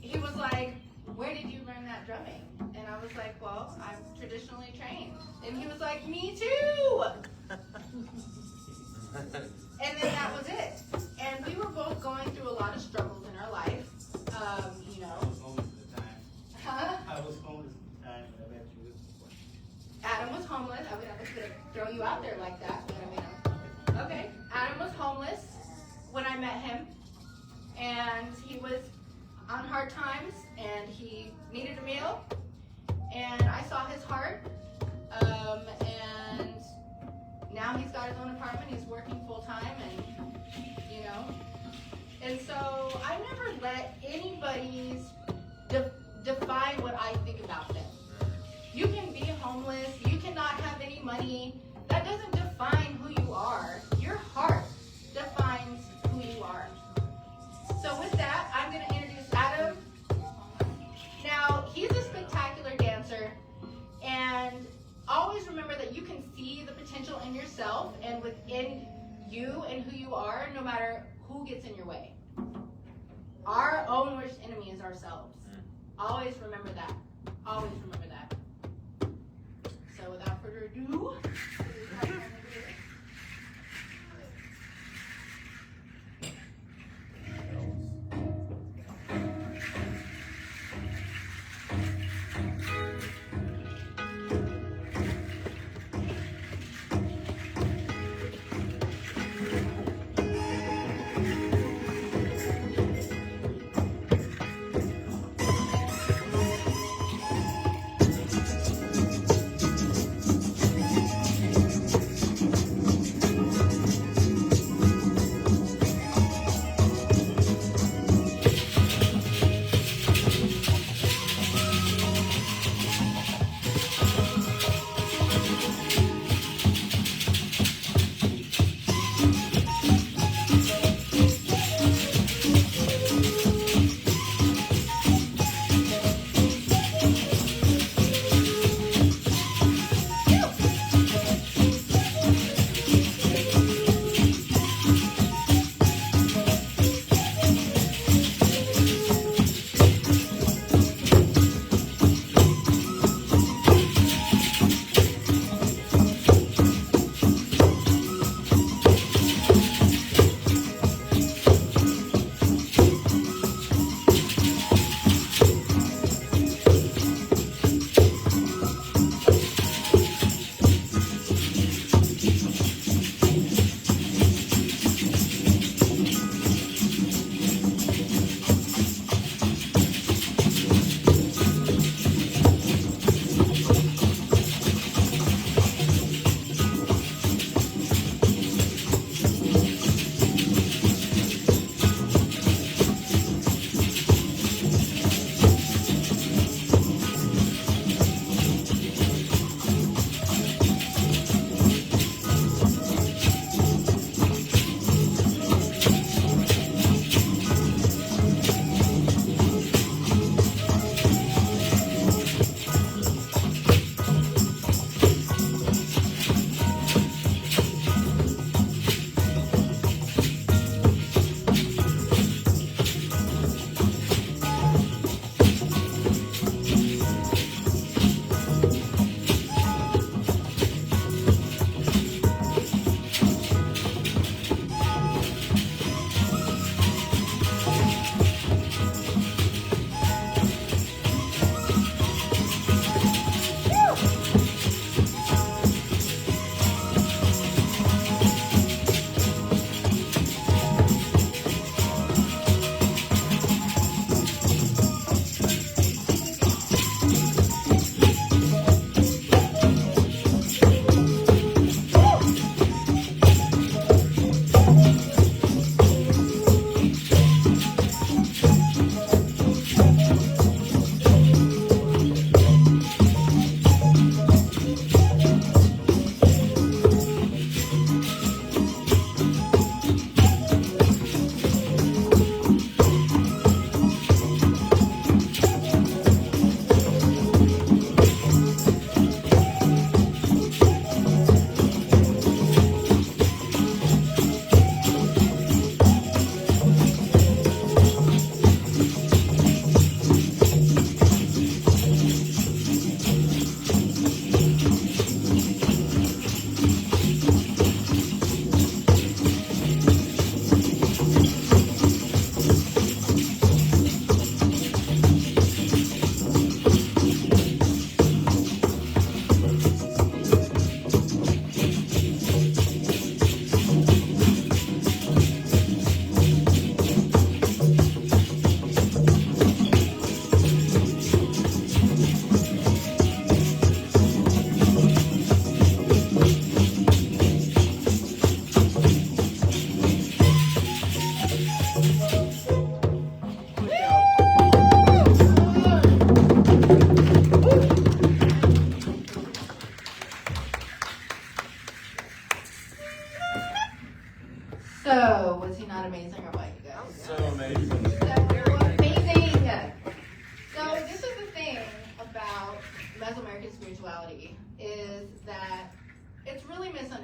he was like, "Where did you learn that drumming?" And I was like, "Well, I'm traditionally trained." And he was like, "Me too!" And then that was it. And we were both going through a lot of struggles in our life. You know. I was homeless at the time. Huh? I was homeless at the time, but I met you this before. Adam was homeless. I would have to throw you out there like that, but I mean, okay. Adam was homeless when I met him, and he was on hard times, and he needed a meal, and I saw his heart, and now he's got his own apartment, he's working full time, and you know. And so I never let anybody's define what I think about them. You can be homeless, you cannot have any money. That doesn't define who you are. Your heart defines who you are. So with that, I'm going to introduce Adam. Now, he's a spectacular dancer, and always remember that you can see the potential in yourself and within you and who you are, no matter who gets in your way. Our own worst enemy is ourselves. Always remember that. Always remember that. So without further ado,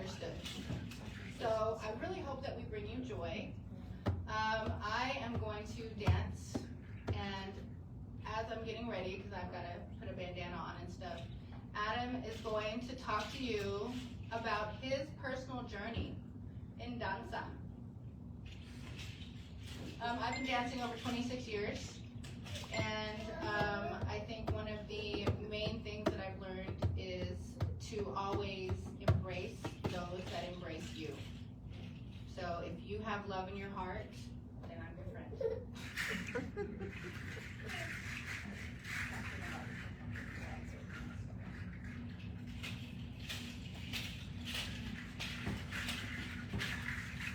understood. So I really hope that we bring you joy. I am going to dance, and as I'm getting ready, because I've got to put a bandana on and stuff, Adam is going to talk to you about his personal journey in danza. I've been dancing over 26 years, and I think one of the main things that I've learned is to always embrace those that embrace you. So if you have love in your heart, then I'm your friend.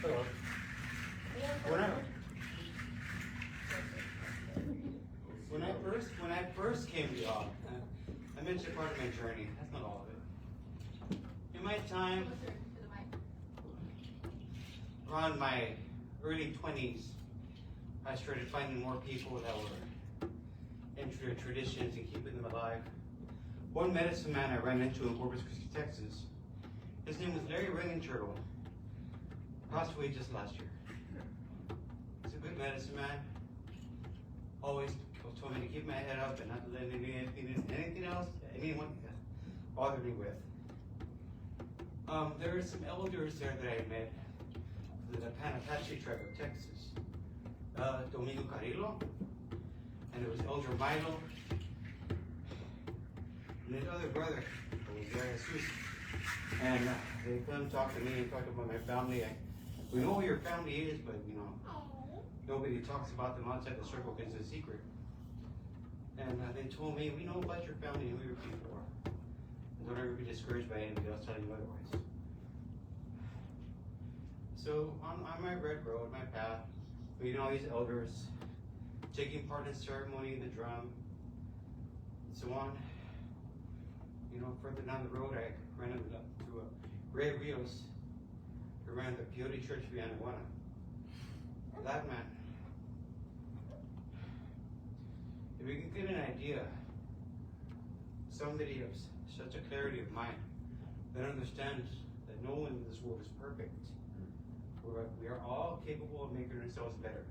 Hello. When I first came to y'all, I mentioned part of my journey. That's not all of it. In my time, around my early 20s, I started finding more people that were into their traditions and keeping them alive. One medicine man I ran into in Corpus Christi, Texas, his name was Larry Ringenturtle. Passed away just last year. He's a good medicine man. Always told me to keep my head up and not to let anything else, anyone bother me with. There were some elders there that I met, the Panapache tribe of Texas. Domingo Carrillo, and there was Elder Milo, and his other brother, was there, Jesus. And they come talk to me and talk about my family. We know who your family is, but you know, nobody talks about them outside the circle because it's a secret. And they told me, we know about your family and who your people are. And don't ever be discouraged by anybody else telling you otherwise. So on my red road, my path, meeting all these elders, taking part in ceremony, the drum, and so on. You know, further down the road, I ran into Ray Rios, who ran the Peyote Church of Anaguana. That man, if we can get an idea, somebody of such a clarity of mind that understands that no one in this world is perfect. We are all capable of making ourselves better.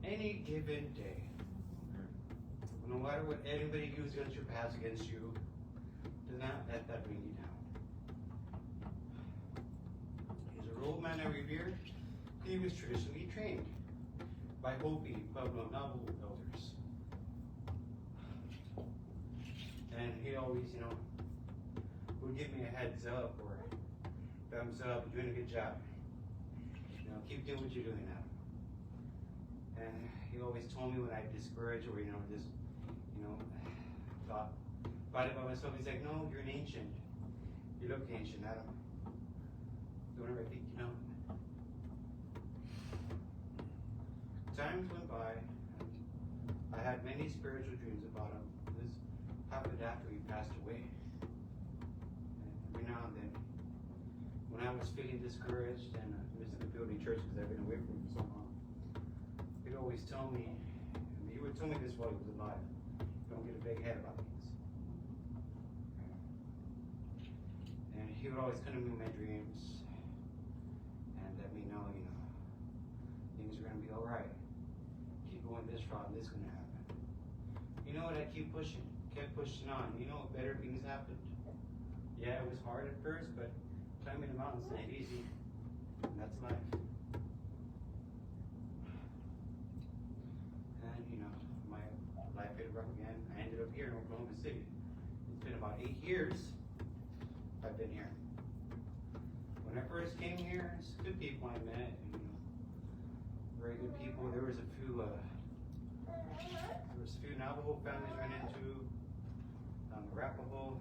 Any given day. No matter what anybody uses against your past against you, do not let that bring you down. He's a role man I revered. He was traditionally trained by Hopi Pueblo Navajo elders. And he always, you know, would give me a heads up or thumbs up, you're doing a good job. You know, keep doing what you're doing now. And he always told me when I discouraged or, you know, just, you know, thought about it by myself, he's like, no, you're an ancient. You look ancient, Adam. Do whatever I think you know. Times went by. I had many spiritual dreams about him. This happened after he passed away. And every now and then, when I was feeling discouraged and missing the building church because I've been away from him so long, he'd always tell me, and he would tell me this while he was alive, don't get a big head about things. And he would always come to me in my dreams and let me know, you know, things are going to be all right. Keep going this route, this is going to happen. You know what? I kept pushing on. You know, better things happened. Yeah, it was hard at first, but climbing the mountains ain't easy. And that's life. And, you know, my life hit rough again. I ended up here in Oklahoma City. It's been about 8 years I've been here. When I first came here, it's good people I met, and, you know, very good people. There was a few Navajo families I ran into, Arapaho,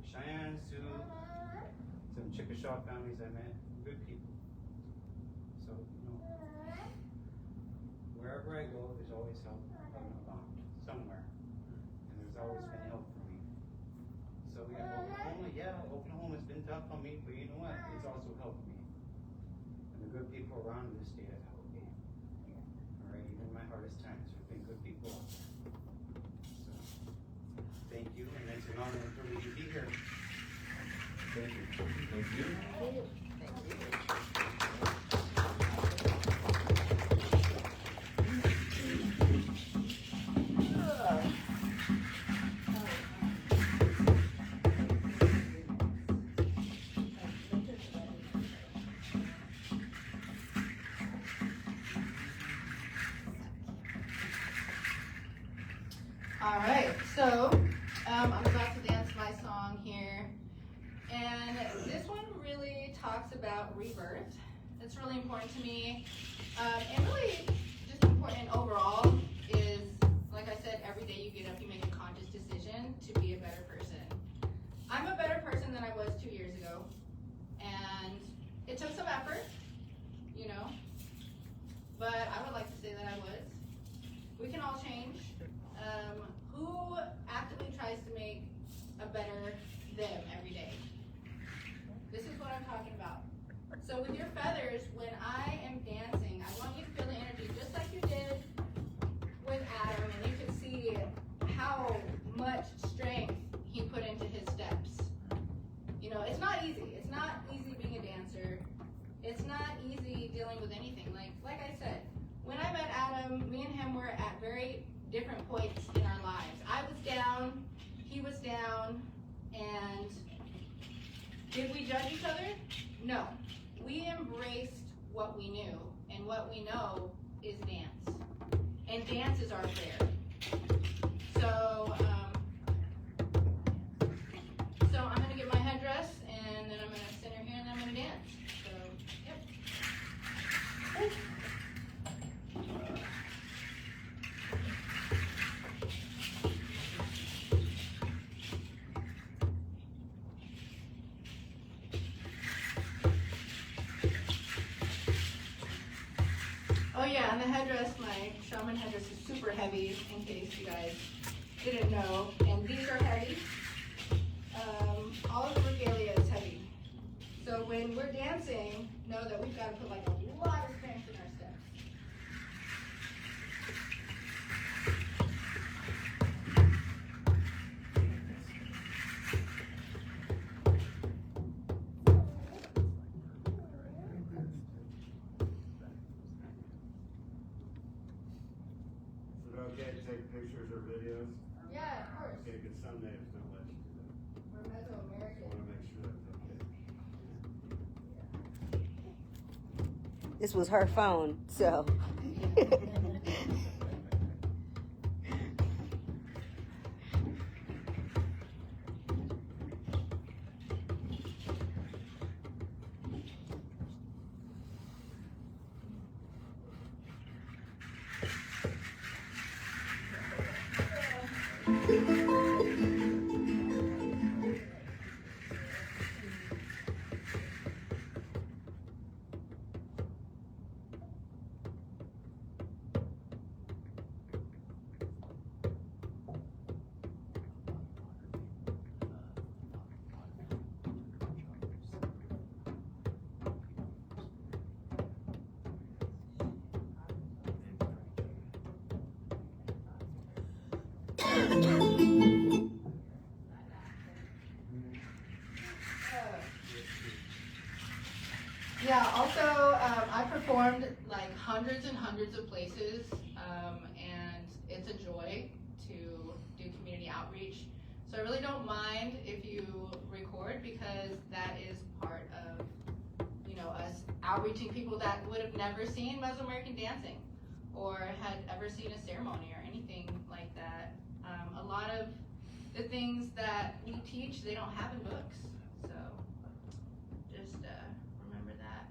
Cheyenne, Sioux, some Chickasaw families I met, good people. So, you know, wherever I go, there's always help coming along somewhere, and there's always been help for me. So Oklahoma's been tough on me, but you know what? It's also helped me. And the good people around this state have helped me. All right, even in my hardest times, there's been good people. So, thank you, and it's an honor for me to be here. Thank you. Thank you. All right, so I'm about to dance my song here, and this one really talks about rebirth. It's really important to me, and really just important overall is, like I said, every day you get up, you make a conscious decision to be a better person. I'm a better person than I was 2 years ago, and it took some effort, you know, but I would like to say that I was. We can all change. Who actively tries to make a better them every day? This is what I'm talking about. So with your feathers, when I am dancing, I want you to feel the energy just like you did with Adam, and you can see how much strength he put into his steps. You know, it's not easy. It's not easy being a dancer. It's not easy dealing with anything. Like I said, when I met Adam, me and him were at very different points in our lives. I was down, he was down, and did we judge each other? No. We embraced what we knew, and what we know is dance. And dance is our prayer. So I'm gonna get my headdress, and then I'm gonna center here, and then I'm gonna dance. So, yep. Oh yeah, and the headdress, my shaman headdress is super heavy, in case you guys didn't know. And these are heavy. All of the regalia is heavy. So when we're dancing, know that we've got to put like a lot of strength in our steps. Is it okay to take pictures or videos? Yeah, of course. Okay, because some natives don't let you do that. We're I Mesoamerican. want to make sure that's okay. This was her phone, so. Yeah, also, I performed like hundreds and hundreds of places, and it's a joy to do community outreach. So I really don't mind if you record, because that is part of, you know, us outreaching people that would have never seen Mesoamerican dancing or had ever seen a ceremony or anything like that. A lot of the things that we teach, they don't have in books. So just remember that.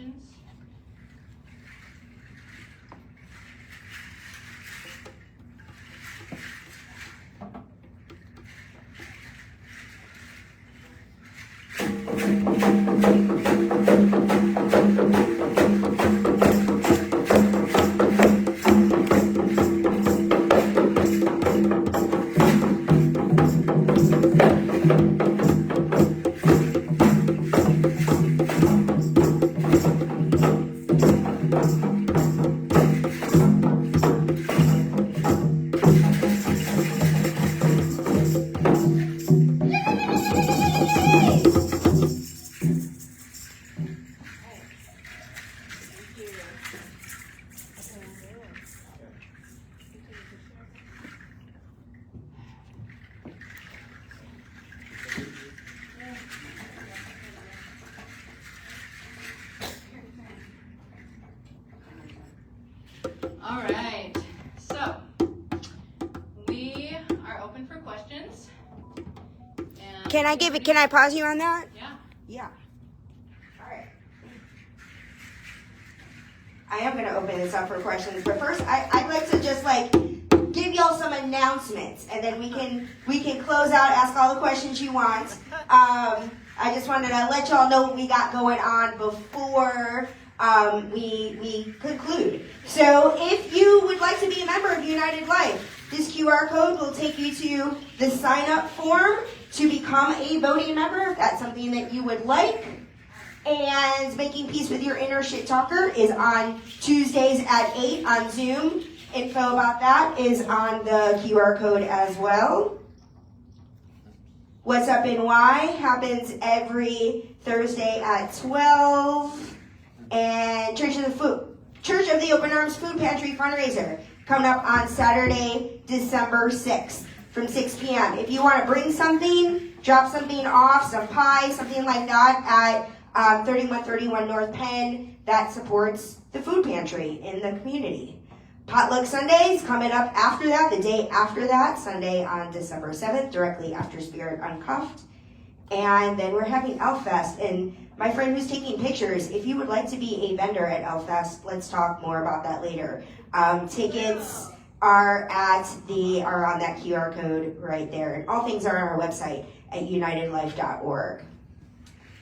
questions. All right, so we are open for questions. And Can I pause you on that? Yeah. Yeah. All right. I am going to open this up for questions, but first I'd like to just give y'all some announcements, and then we can close out, ask all the questions you want. I just wanted to let y'all know what we got going on before we conclude. So if you would like to be a member of United Life, this QR code will take you to the sign-up form to become a voting member, if that's something that you would like. And Making Peace with Your Inner Shit Talker is on Tuesdays at 8 on Zoom. Info about that is on the QR code as well. What's Up and Why happens every Thursday at 12. And Church of the Open Arms Food Pantry fundraiser coming up on Saturday, December 6th from 6 p.m. If you want to bring something, drop something off, some pie, something like that at 3131 North Penn, that supports the food pantry in the community. Potluck Sundays coming up after that, the day after that, Sunday on December 7th, directly after Spirit Uncuffed. And then we're having Elfest. And my friend who's taking pictures, if you would like to be a vendor at Elfest, let's talk more about that later. Tickets are on that QR code right there. And all things are on our website at unitedlife.org.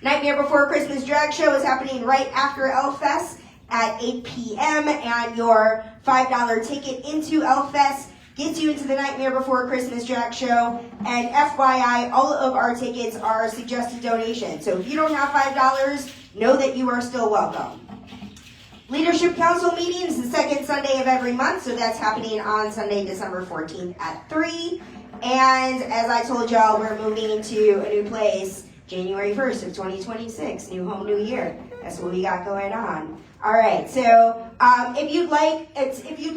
Nightmare Before Christmas Drag Show is happening right after Elfest at 8 p.m. And your $5 ticket into Elfest gets you into the Nightmare Before Christmas Drag Show. And FYI, all of our tickets are suggested donations. So if you don't have $5, know that you are still welcome. Leadership Council meeting is the second Sunday of every month, so that's happening on Sunday, December 14th at 3. And as I told y'all, we're moving to a new place January 1st of 2026. New home, new year. That's what we got going on. All right, so if you'd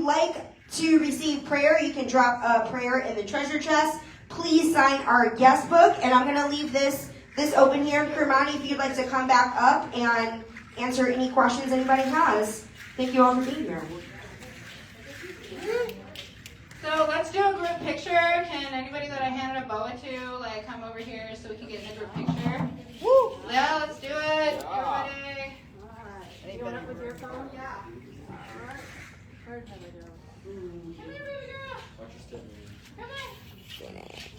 like to receive prayer, you can drop a prayer in the treasure chest. Please sign our guest book, and I'm going to leave this open here. Kimani, if you'd like to come back up and answer any questions anybody has. Thank you all for being here. So let's do a group picture. Can anybody that I handed a boa to come over here so we can get in a group picture? Woo! Yeah, let's do it. Everybody. You want up with your phone? Yeah. Hard time to do. Come here, baby girl. Come on.